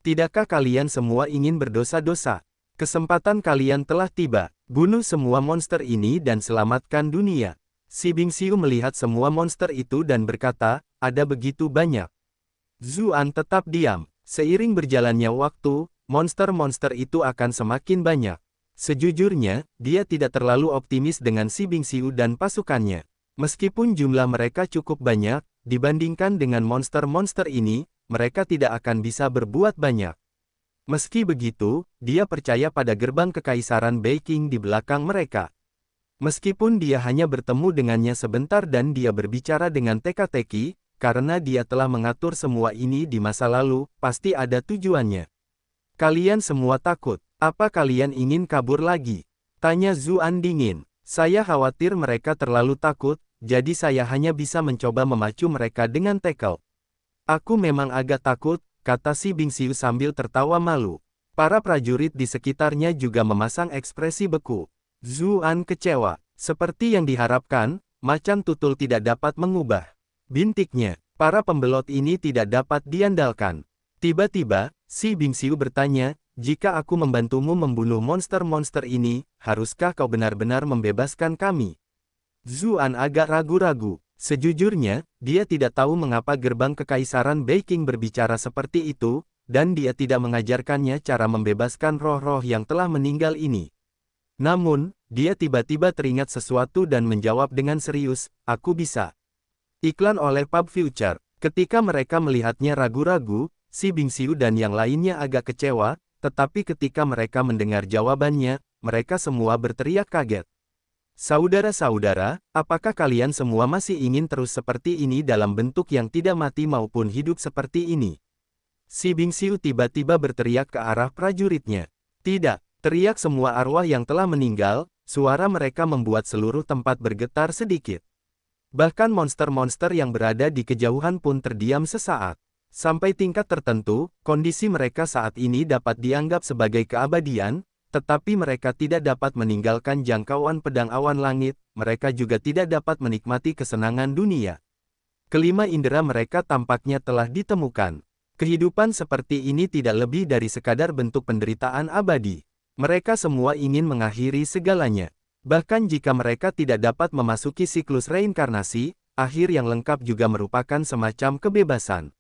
Tidakkah kalian semua ingin berdosa-dosa? Kesempatan kalian telah tiba. Bunuh semua monster ini dan selamatkan dunia. Si Bingxiu melihat semua monster itu dan berkata, ada begitu banyak. Zuan tetap diam. Seiring berjalannya waktu, monster-monster itu akan semakin banyak. Sejujurnya, dia tidak terlalu optimis dengan si Bingxiu dan pasukannya. Meskipun jumlah mereka cukup banyak, dibandingkan dengan monster-monster ini, mereka tidak akan bisa berbuat banyak. Meski begitu, dia percaya pada gerbang kekaisaran Beiqing di belakang mereka. Meskipun dia hanya bertemu dengannya sebentar dan dia berbicara dengan teka-teki, karena dia telah mengatur semua ini di masa lalu, pasti ada tujuannya. Kalian semua takut. Apa kalian ingin kabur lagi? Tanya Zuan dingin. Saya khawatir mereka terlalu takut, jadi saya hanya bisa mencoba memacu mereka dengan tackle. Aku memang agak takut, kata si Bingxiu sambil tertawa malu. Para prajurit di sekitarnya juga memasang ekspresi beku. Zuan kecewa. Seperti yang diharapkan, macan tutul tidak dapat mengubah bintiknya. Para pembelot ini tidak dapat diandalkan. Tiba-tiba, si Bingxiu bertanya, jika aku membantumu membunuh monster-monster ini, haruskah kau benar-benar membebaskan kami? Zuan agak ragu-ragu. Sejujurnya, dia tidak tahu mengapa gerbang kekaisaran Beiqing berbicara seperti itu, dan dia tidak mengajarkannya cara membebaskan roh-roh yang telah meninggal ini. Namun, dia tiba-tiba teringat sesuatu dan menjawab dengan serius, aku bisa. Iklan oleh Pub Future. Ketika mereka melihatnya ragu-ragu, si Bingxiu dan yang lainnya agak kecewa, tetapi ketika mereka mendengar jawabannya, mereka semua berteriak kaget. Saudara-saudara, apakah kalian semua masih ingin terus seperti ini dalam bentuk yang tidak mati maupun hidup seperti ini? Si Bingxiu tiba-tiba berteriak ke arah prajuritnya. Tidak, teriak semua arwah yang telah meninggal, suara mereka membuat seluruh tempat bergetar sedikit. Bahkan monster-monster yang berada di kejauhan pun terdiam sesaat. Sampai tingkat tertentu, kondisi mereka saat ini dapat dianggap sebagai keabadian, tetapi mereka tidak dapat meninggalkan jangkauan pedang awan langit, mereka juga tidak dapat menikmati kesenangan dunia. Kelima indera mereka tampaknya telah ditemukan. Kehidupan seperti ini tidak lebih dari sekadar bentuk penderitaan abadi. Mereka semua ingin mengakhiri segalanya. Bahkan jika mereka tidak dapat memasuki siklus reinkarnasi, akhir yang lengkap juga merupakan semacam kebebasan.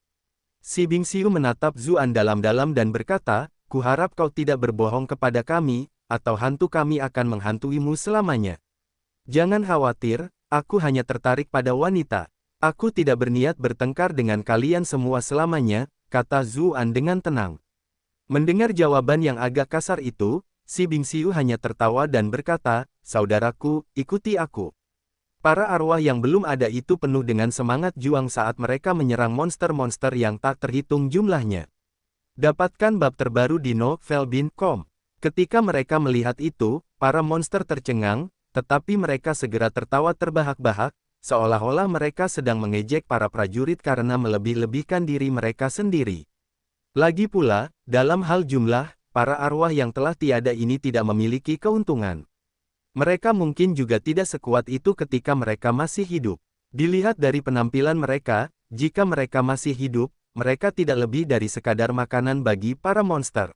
Si Bingxiu menatap Zuan dalam-dalam dan berkata, kuharap kau tidak berbohong kepada kami, atau hantu kami akan menghantuimu selamanya. Jangan khawatir, aku hanya tertarik pada wanita. Aku tidak berniat bertengkar dengan kalian semua selamanya, kata Zuan dengan tenang. Mendengar jawaban yang agak kasar itu, si Bingxiu hanya tertawa dan berkata, saudaraku, ikuti aku. Para arwah yang belum ada itu penuh dengan semangat juang saat mereka menyerang monster-monster yang tak terhitung jumlahnya. Dapatkan bab terbaru di novel.com. Ketika mereka melihat itu, para monster tercengang, tetapi mereka segera tertawa terbahak-bahak, seolah-olah mereka sedang mengejek para prajurit karena melebih-lebihkan diri mereka sendiri. Lagi pula, dalam hal jumlah, para arwah yang telah tiada ini tidak memiliki keuntungan. Mereka mungkin juga tidak sekuat itu ketika mereka masih hidup. Dilihat dari penampilan mereka, jika mereka masih hidup, mereka tidak lebih dari sekadar makanan bagi para monster.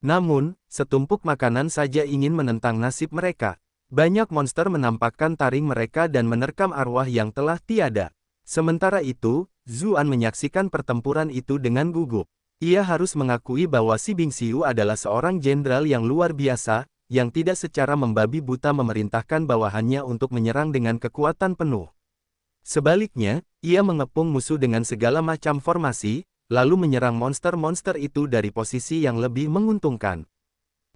Namun, setumpuk makanan saja ingin menentang nasib mereka. Banyak monster menampakkan taring mereka dan menerkam arwah yang telah tiada. Sementara itu, Zuan menyaksikan pertempuran itu dengan gugup. Ia harus mengakui bahwa si Bingxiu adalah seorang jenderal yang luar biasa, yang tidak secara membabi buta memerintahkan bawahannya untuk menyerang dengan kekuatan penuh. Sebaliknya, ia mengepung musuh dengan segala macam formasi, lalu menyerang monster-monster itu dari posisi yang lebih menguntungkan.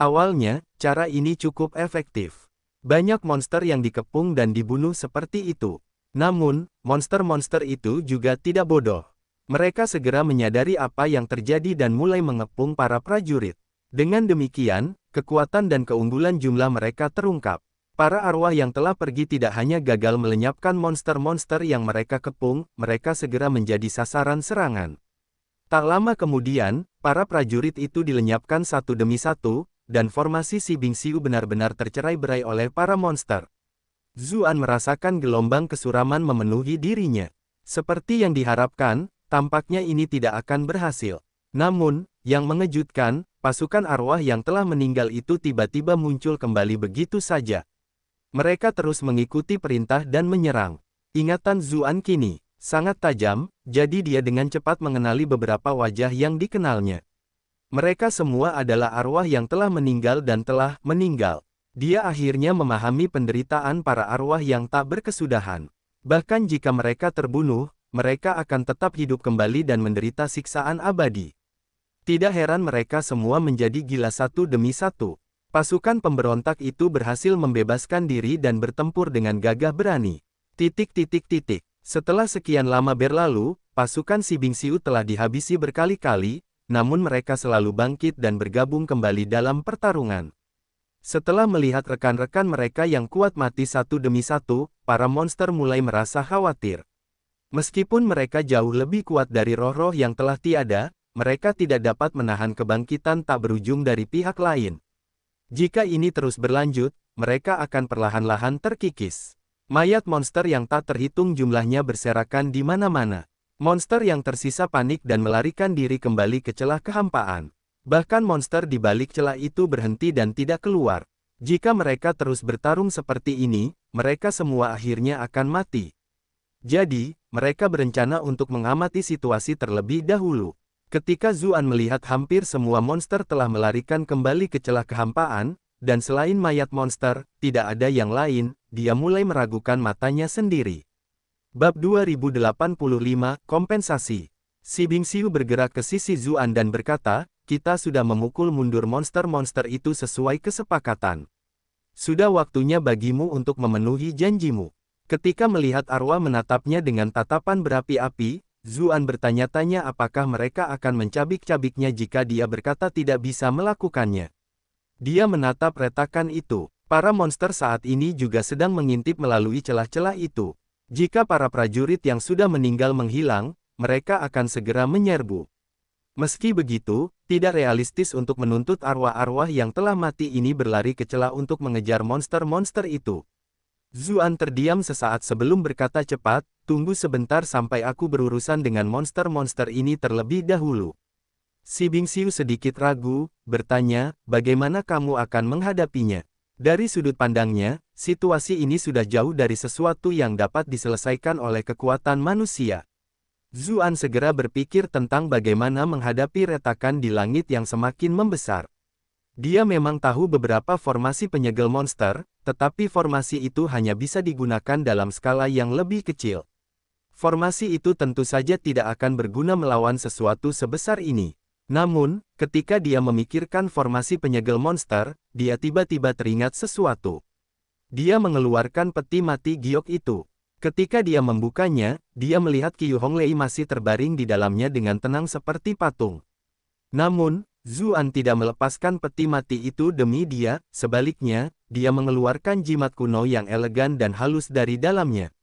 Awalnya, cara ini cukup efektif. Banyak monster yang dikepung dan dibunuh seperti itu. Namun, monster-monster itu juga tidak bodoh. Mereka segera menyadari apa yang terjadi dan mulai mengepung para prajurit. Dengan demikian, kekuatan dan keunggulan jumlah mereka terungkap. Para arwah yang telah pergi tidak hanya gagal melenyapkan monster-monster yang mereka kepung, mereka segera menjadi sasaran serangan. Tak lama kemudian, para prajurit itu dilenyapkan satu demi satu, dan formasi Si Bingxiu benar-benar tercerai-berai oleh para monster. Zuan merasakan gelombang kesuraman memenuhi dirinya. Seperti yang diharapkan, tampaknya ini tidak akan berhasil. Namun, yang mengejutkan, pasukan arwah yang telah meninggal itu tiba-tiba muncul kembali begitu saja. Mereka terus mengikuti perintah dan menyerang. Ingatan Zuan kini sangat tajam, jadi dia dengan cepat mengenali beberapa wajah yang dikenalnya. Mereka semua adalah arwah yang telah meninggal dan telah meninggal. Dia akhirnya memahami penderitaan para arwah yang tak berkesudahan. Bahkan jika mereka terbunuh, mereka akan tetap hidup kembali dan menderita siksaan abadi. Tidak heran mereka semua menjadi gila satu demi satu. Pasukan pemberontak itu berhasil membebaskan diri dan bertempur dengan gagah berani. Setelah sekian lama berlalu, pasukan Si Bingxiu telah dihabisi berkali-kali, namun mereka selalu bangkit dan bergabung kembali dalam pertarungan. Setelah melihat rekan-rekan mereka yang kuat mati satu demi satu, para monster mulai merasa khawatir. Meskipun mereka jauh lebih kuat dari roh-roh yang telah tiada, mereka tidak dapat menahan kebangkitan tak berujung dari pihak lain. Jika ini terus berlanjut, mereka akan perlahan-lahan terkikis. Mayat monster yang tak terhitung jumlahnya berserakan di mana-mana. Monster yang tersisa panik dan melarikan diri kembali ke celah kehampaan. Bahkan monster di balik celah itu berhenti dan tidak keluar. Jika mereka terus bertarung seperti ini, mereka semua akhirnya akan mati. Jadi, mereka berencana untuk mengamati situasi terlebih dahulu. Ketika Zuan melihat hampir semua monster telah melarikan kembali ke celah kehampaan, dan selain mayat monster, tidak ada yang lain, dia mulai meragukan matanya sendiri. Bab 2085, Kompensasi. Si Bingxiu bergerak ke sisi Zuan dan berkata, kita sudah memukul mundur monster-monster itu sesuai kesepakatan. Sudah waktunya bagimu untuk memenuhi janjimu. Ketika melihat arwah menatapnya dengan tatapan berapi-api, Zuan bertanya-tanya apakah mereka akan mencabik-cabiknya jika dia berkata tidak bisa melakukannya. Dia menatap retakan itu. Para monster saat ini juga sedang mengintip melalui celah-celah itu. Jika para prajurit yang sudah meninggal menghilang, mereka akan segera menyerbu. Meski begitu, tidak realistis untuk menuntut arwah-arwah yang telah mati ini berlari ke celah untuk mengejar monster-monster itu. Zuan terdiam sesaat sebelum berkata cepat, tunggu sebentar sampai aku berurusan dengan monster-monster ini terlebih dahulu. Si Bingxiu sedikit ragu, bertanya, bagaimana kamu akan menghadapinya? Dari sudut pandangnya, situasi ini sudah jauh dari sesuatu yang dapat diselesaikan oleh kekuatan manusia. Zuan segera berpikir tentang bagaimana menghadapi retakan di langit yang semakin membesar. Dia memang tahu beberapa formasi penyegel monster, tetapi formasi itu hanya bisa digunakan dalam skala yang lebih kecil. Formasi itu tentu saja tidak akan berguna melawan sesuatu sebesar ini. Namun, ketika dia memikirkan formasi penyegel monster, dia tiba-tiba teringat sesuatu. Dia mengeluarkan peti mati giok itu. Ketika dia membukanya, dia melihat Qiu Honglei masih terbaring di dalamnya dengan tenang seperti patung. Namun, Zuan tidak melepaskan peti mati itu demi dia, sebaliknya, dia mengeluarkan jimat kuno yang elegan dan halus dari dalamnya.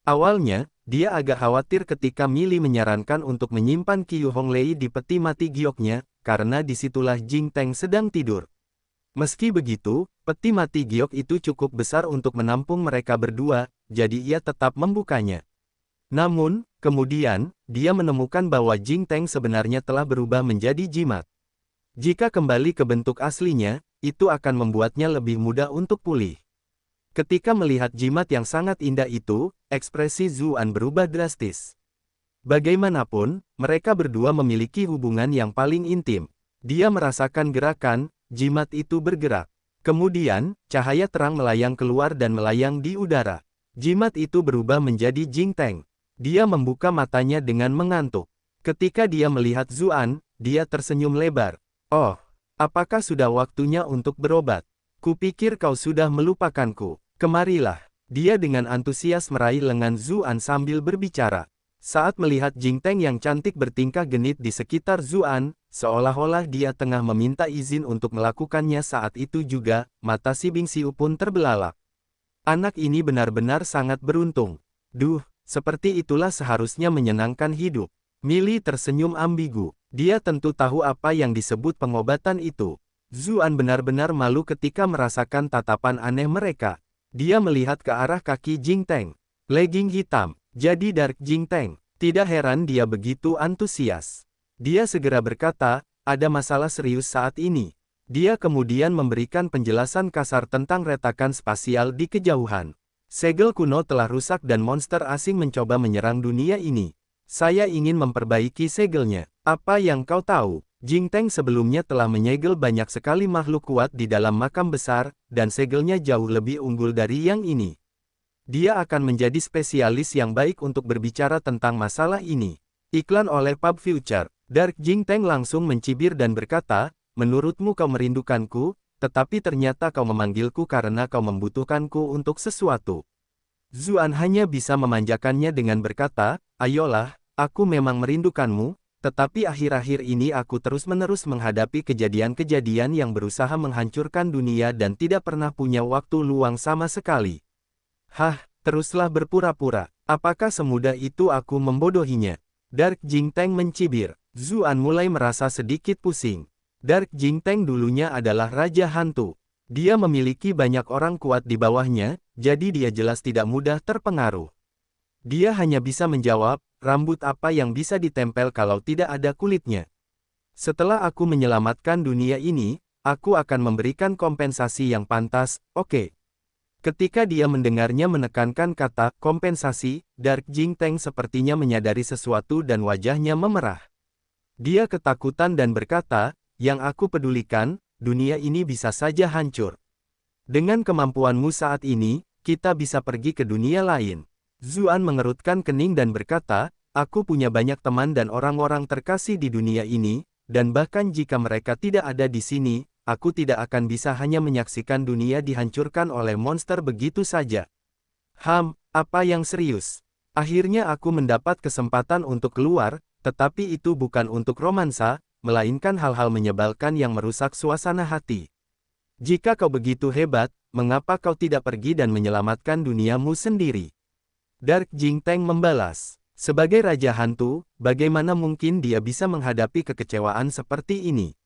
Awalnya, dia agak khawatir ketika Mili menyarankan untuk menyimpan Qiu Honglei di peti mati gioknya, karena disitulah Jing Teng sedang tidur. Meski begitu, peti mati giok itu cukup besar untuk menampung mereka berdua, jadi ia tetap membukanya. Namun, kemudian, dia menemukan bahwa Jing Teng sebenarnya telah berubah menjadi jimat. Jika kembali ke bentuk aslinya, itu akan membuatnya lebih mudah untuk pulih. Ketika melihat jimat yang sangat indah itu, ekspresi Zuan berubah drastis. Bagaimanapun, mereka berdua memiliki hubungan yang paling intim. Dia merasakan gerakan, jimat itu bergerak. Kemudian, cahaya terang melayang keluar dan melayang di udara. Jimat itu berubah menjadi Jing Teng. Dia membuka matanya dengan mengantuk. Ketika dia melihat Zuan, dia tersenyum lebar. Oh, apakah sudah waktunya untuk berobat? Kupikir kau sudah melupakanku. Kemarilah. Dia dengan antusias meraih lengan Zuan sambil berbicara. Saat melihat Jing Teng yang cantik bertingkah genit di sekitar Zuan, seolah-olah dia tengah meminta izin untuk melakukannya saat itu juga, mata Si Bingxiu pun terbelalak. Anak ini benar-benar sangat beruntung. Duh, seperti itulah seharusnya menyenangkan hidup. Millie tersenyum ambigu. Dia tentu tahu apa yang disebut pengobatan itu. Zuan benar-benar malu ketika merasakan tatapan aneh mereka. Dia melihat ke arah kaki Jingteng. Legging hitam, jadi Dark Jingteng. Tidak heran dia begitu antusias. Dia segera berkata, ada masalah serius saat ini. Dia kemudian memberikan penjelasan kasar tentang retakan spasial di kejauhan. Segel kuno telah rusak dan monster asing mencoba menyerang dunia ini. Saya ingin memperbaiki segelnya. Apa yang kau tahu? Jingteng sebelumnya telah menyegel banyak sekali makhluk kuat di dalam makam besar, dan segelnya jauh lebih unggul dari yang ini. Dia akan menjadi spesialis yang baik untuk berbicara tentang masalah ini. Iklan oleh Pub Future. Dark Jingteng langsung mencibir dan berkata, menurutmu kau merindukanku, tetapi ternyata kau memanggilku karena kau membutuhkanku untuk sesuatu. Zuan hanya bisa memanjakannya dengan berkata, ayolah, aku memang merindukanmu, tetapi akhir-akhir ini aku terus-menerus menghadapi kejadian-kejadian yang berusaha menghancurkan dunia dan tidak pernah punya waktu luang sama sekali. Hah, teruslah berpura-pura. Apakah semudah itu aku membodohinya? Dark Jingteng mencibir. Zuan mulai merasa sedikit pusing. Dark Jingteng dulunya adalah Raja Hantu. Dia memiliki banyak orang kuat di bawahnya, jadi dia jelas tidak mudah terpengaruh. Dia hanya bisa menjawab, rambut apa yang bisa ditempel kalau tidak ada kulitnya. Setelah aku menyelamatkan dunia ini, aku akan memberikan kompensasi yang pantas, oke. Ketika dia mendengarnya menekankan kata kompensasi, Dark Jingteng sepertinya menyadari sesuatu dan wajahnya memerah. Dia ketakutan dan berkata, yang aku pedulikan, dunia ini bisa saja hancur. Dengan kemampuanmu saat ini, kita bisa pergi ke dunia lain. Zuan mengerutkan kening dan berkata, aku punya banyak teman dan orang-orang terkasih di dunia ini, dan bahkan jika mereka tidak ada di sini, aku tidak akan bisa hanya menyaksikan dunia dihancurkan oleh monster begitu saja. Apa yang serius? Akhirnya aku mendapat kesempatan untuk keluar, tetapi itu bukan untuk romansa, melainkan hal-hal menyebalkan yang merusak suasana hati. Jika kau begitu hebat, mengapa kau tidak pergi dan menyelamatkan duniamu sendiri? Dark Jingteng membalas, sebagai Raja Hantu, bagaimana mungkin dia bisa menghadapi kekecewaan seperti ini?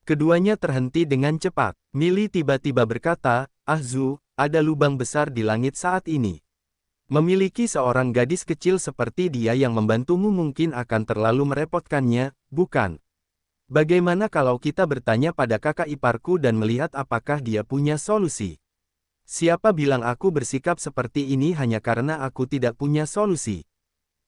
Keduanya terhenti dengan cepat. Millie tiba-tiba berkata, Zu, ada lubang besar di langit saat ini. Memiliki seorang gadis kecil seperti dia yang membantumu mungkin akan terlalu merepotkannya, bukan? Bagaimana kalau kita bertanya pada kakak iparku dan melihat apakah dia punya solusi? Siapa bilang aku bersikap seperti ini hanya karena aku tidak punya solusi?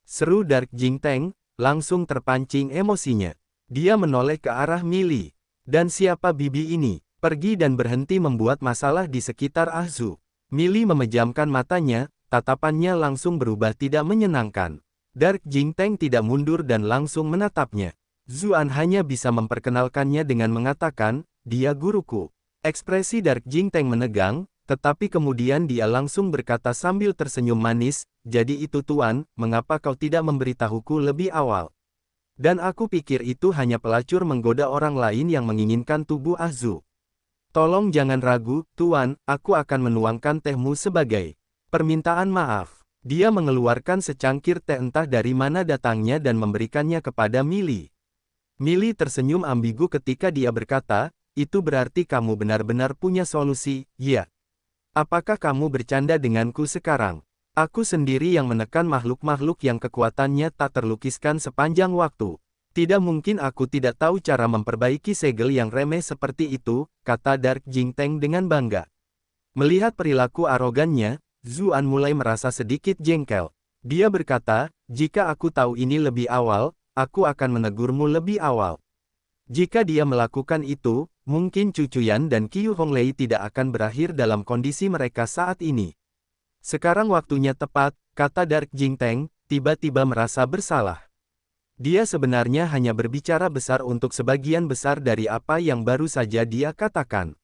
Seru Dark Jingteng, langsung terpancing emosinya. Dia menoleh ke arah Millie. Dan siapa bibi ini? Pergi dan berhenti membuat masalah di sekitar Zu. Millie memejamkan matanya, tatapannya langsung berubah tidak menyenangkan. Dark Jingteng tidak mundur dan langsung menatapnya. Zuan hanya bisa memperkenalkannya dengan mengatakan, dia guruku. Ekspresi Dark Jingteng menegang, tetapi kemudian dia langsung berkata sambil tersenyum manis, jadi itu tuan, mengapa kau tidak memberitahuku lebih awal? Dan aku pikir itu hanya pelacur menggoda orang lain yang menginginkan tubuh Zu. Tolong jangan ragu, tuan, aku akan menuangkan tehmu sebagai permintaan maaf. Dia mengeluarkan secangkir teh entah dari mana datangnya dan memberikannya kepada Millie. Millie tersenyum ambigu ketika dia berkata, itu berarti kamu benar-benar punya solusi, ya. Apakah kamu bercanda denganku sekarang? Aku sendiri yang menekan makhluk-makhluk yang kekuatannya tak terlukiskan sepanjang waktu. Tidak mungkin aku tidak tahu cara memperbaiki segel yang remeh seperti itu, kata Dark Jingteng dengan bangga. Melihat perilaku arogannya, Zuan mulai merasa sedikit jengkel. Dia berkata, jika aku tahu ini lebih awal, aku akan menegurmu lebih awal. Jika dia melakukan itu, mungkin Cu Cuyan dan Qiu Honglei tidak akan berakhir dalam kondisi mereka saat ini. Sekarang waktunya tepat, kata Dark Jingteng, tiba-tiba merasa bersalah. Dia sebenarnya hanya berbicara besar untuk sebagian besar dari apa yang baru saja dia katakan.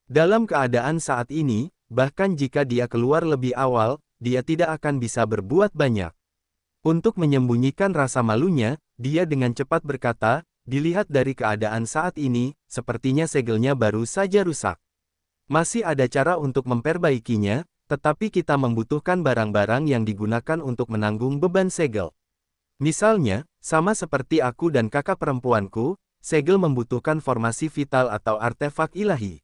Dalam keadaan saat ini, bahkan jika dia keluar lebih awal, dia tidak akan bisa berbuat banyak. Untuk menyembunyikan rasa malunya, dia dengan cepat berkata, dilihat dari keadaan saat ini, sepertinya segelnya baru saja rusak. Masih ada cara untuk memperbaikinya, tetapi kita membutuhkan barang-barang yang digunakan untuk menanggung beban segel. Misalnya, sama seperti aku dan kakak perempuanku, segel membutuhkan formasi vital atau artefak ilahi.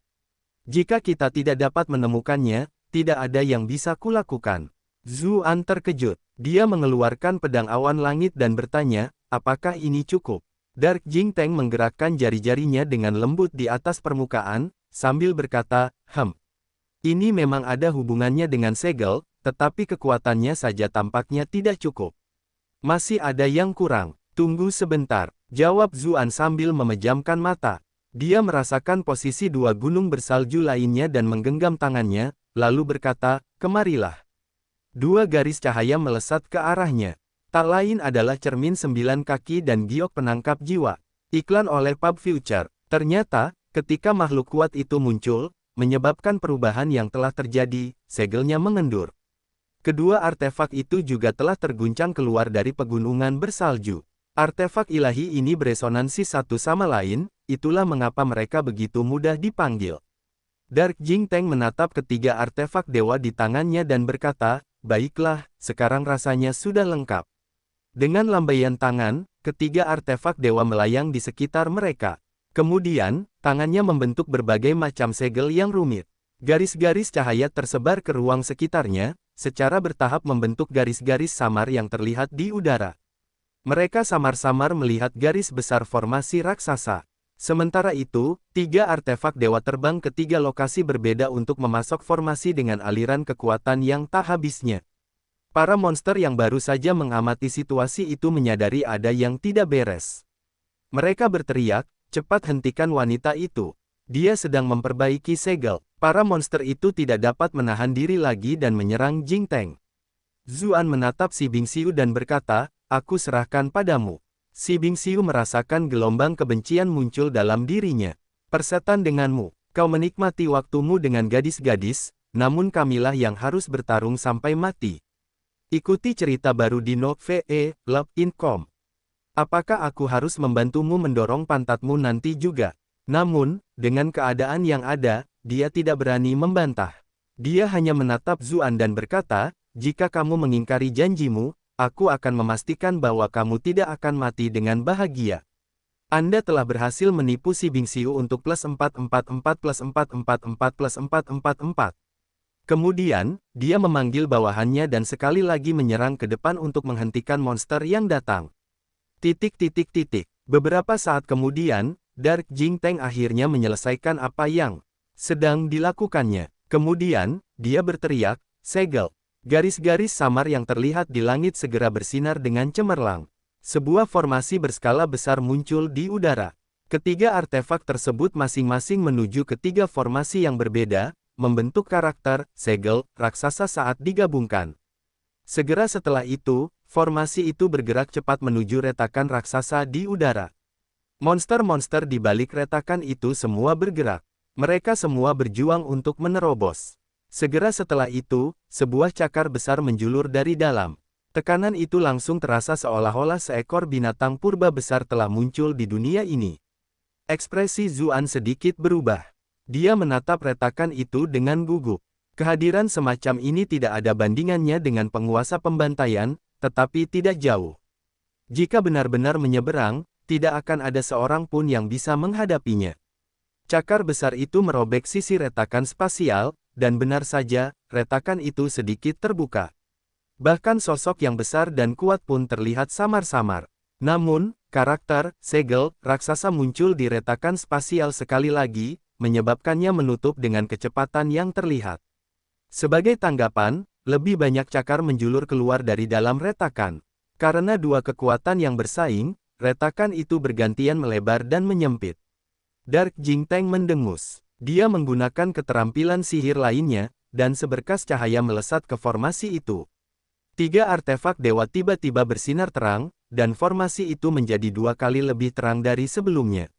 Jika kita tidak dapat menemukannya, tidak ada yang bisa kulakukan. Zuan terkejut. Dia mengeluarkan pedang awan langit dan bertanya, apakah ini cukup? Dark Jingteng menggerakkan jari-jarinya dengan lembut di atas permukaan, sambil berkata, ini memang ada hubungannya dengan segel, tetapi kekuatannya saja tampaknya tidak cukup. Masih ada yang kurang. Tunggu sebentar, jawab Zuan sambil memejamkan mata. Dia merasakan posisi dua gunung bersalju lainnya dan menggenggam tangannya, lalu berkata, kemarilah. Dua garis cahaya melesat ke arahnya. Tak lain adalah cermin 9 kaki dan giok penangkap jiwa. Iklan oleh Pub Future. Ternyata, ketika makhluk kuat itu muncul, menyebabkan perubahan yang telah terjadi, segelnya mengendur. Kedua artefak itu juga telah terguncang keluar dari pegunungan bersalju. Artefak ilahi ini beresonansi satu sama lain, itulah mengapa mereka begitu mudah dipanggil. Dark Jingteng menatap ketiga artefak dewa di tangannya dan berkata, baiklah, sekarang rasanya sudah lengkap. Dengan lambaian tangan, ketiga artefak dewa melayang di sekitar mereka. Kemudian, tangannya membentuk berbagai macam segel yang rumit. Garis-garis cahaya tersebar ke ruang sekitarnya, secara bertahap membentuk garis-garis samar yang terlihat di udara. Mereka samar-samar melihat garis besar formasi raksasa. Sementara itu, tiga artefak dewa terbang ke tiga lokasi berbeda untuk memasok formasi dengan aliran kekuatan yang tak habisnya. Para monster yang baru saja mengamati situasi itu menyadari ada yang tidak beres. Mereka berteriak, cepat hentikan wanita itu. Dia sedang memperbaiki segel. Para monster itu tidak dapat menahan diri lagi dan menyerang Jingteng. Zuan menatap Si Bingxiu dan berkata, aku serahkan padamu. Si Bingxiu merasakan gelombang kebencian muncul dalam dirinya. Persetan denganmu, kau menikmati waktumu dengan gadis-gadis, namun kamilah yang harus bertarung sampai mati. Ikuti cerita baru di Note Love in.com. Apakah aku harus membantumu mendorong pantatmu nanti juga? Namun, dengan keadaan yang ada, dia tidak berani membantah. Dia hanya menatap Zuan dan berkata, jika kamu mengingkari janjimu, aku akan memastikan bahwa kamu tidak akan mati dengan bahagia. Anda telah berhasil menipu Si Bingxiu untuk +444 +444 +444. Kemudian, dia memanggil bawahannya dan sekali lagi menyerang ke depan untuk menghentikan monster yang datang. Beberapa saat kemudian, Dark Jingteng akhirnya menyelesaikan apa yang sedang dilakukannya. Kemudian, dia berteriak, segel. Garis-garis samar yang terlihat di langit segera bersinar dengan cemerlang. Sebuah formasi berskala besar muncul di udara. Ketiga artefak tersebut masing-masing menuju ketiga formasi yang berbeda, membentuk karakter, segel, raksasa saat digabungkan. Segera setelah itu, formasi itu bergerak cepat menuju retakan raksasa di udara. Monster-monster di balik retakan itu semua bergerak. Mereka semua berjuang untuk menerobos. Segera setelah itu, sebuah cakar besar menjulur dari dalam. Tekanan itu langsung terasa seolah-olah seekor binatang purba besar telah muncul di dunia ini. Ekspresi Zuan sedikit berubah. Dia menatap retakan itu dengan gugup. Kehadiran semacam ini tidak ada bandingannya dengan penguasa pembantaian, tetapi tidak jauh. Jika benar-benar menyeberang, tidak akan ada seorang pun yang bisa menghadapinya. Cakar besar itu merobek sisi retakan spasial, dan benar saja, retakan itu sedikit terbuka. Bahkan sosok yang besar dan kuat pun terlihat samar-samar. Namun, karakter, segel, raksasa muncul di retakan spasial sekali lagi, menyebabkannya menutup dengan kecepatan yang terlihat. Sebagai tanggapan, lebih banyak cakar menjulur keluar dari dalam retakan. Karena dua kekuatan yang bersaing, retakan itu bergantian melebar dan menyempit. Dark Jingteng mendengus. Dia menggunakan keterampilan sihir lainnya, dan seberkas cahaya melesat ke formasi itu. Tiga artefak dewa tiba-tiba bersinar terang, dan formasi itu menjadi 2 kali lebih terang dari sebelumnya.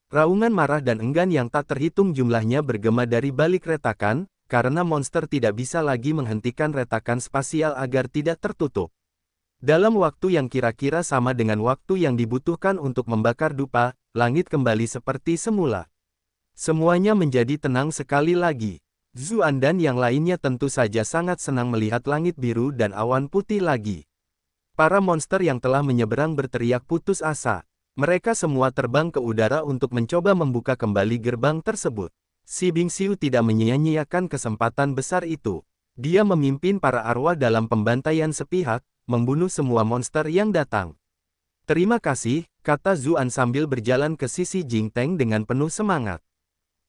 Raungan marah dan enggan yang tak terhitung jumlahnya bergema dari balik retakan, karena monster tidak bisa lagi menghentikan retakan spasial agar tidak tertutup. Dalam waktu yang kira-kira sama dengan waktu yang dibutuhkan untuk membakar dupa, langit kembali seperti semula. Semuanya menjadi tenang sekali lagi. Zuan dan yang lainnya tentu saja sangat senang melihat langit biru dan awan putih lagi. Para monster yang telah menyeberang berteriak putus asa. Mereka semua terbang ke udara untuk mencoba membuka kembali gerbang tersebut. Si Bingxiu tidak menyia-nyiakan kesempatan besar itu. Dia memimpin para arwah dalam pembantaian sepihak, membunuh semua monster yang datang. Terima kasih, kata Zuan sambil berjalan ke sisi Jingteng dengan penuh semangat.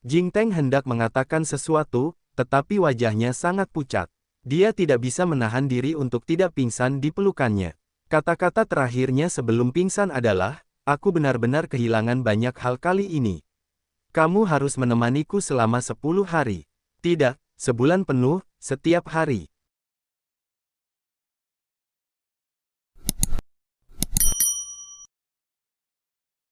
Jingteng hendak mengatakan sesuatu, tetapi wajahnya sangat pucat. Dia tidak bisa menahan diri untuk tidak pingsan di pelukannya. Kata-kata terakhirnya sebelum pingsan adalah, aku benar-benar kehilangan banyak hal kali ini. Kamu harus menemaniku selama 10 hari. Tidak, sebulan penuh, setiap hari.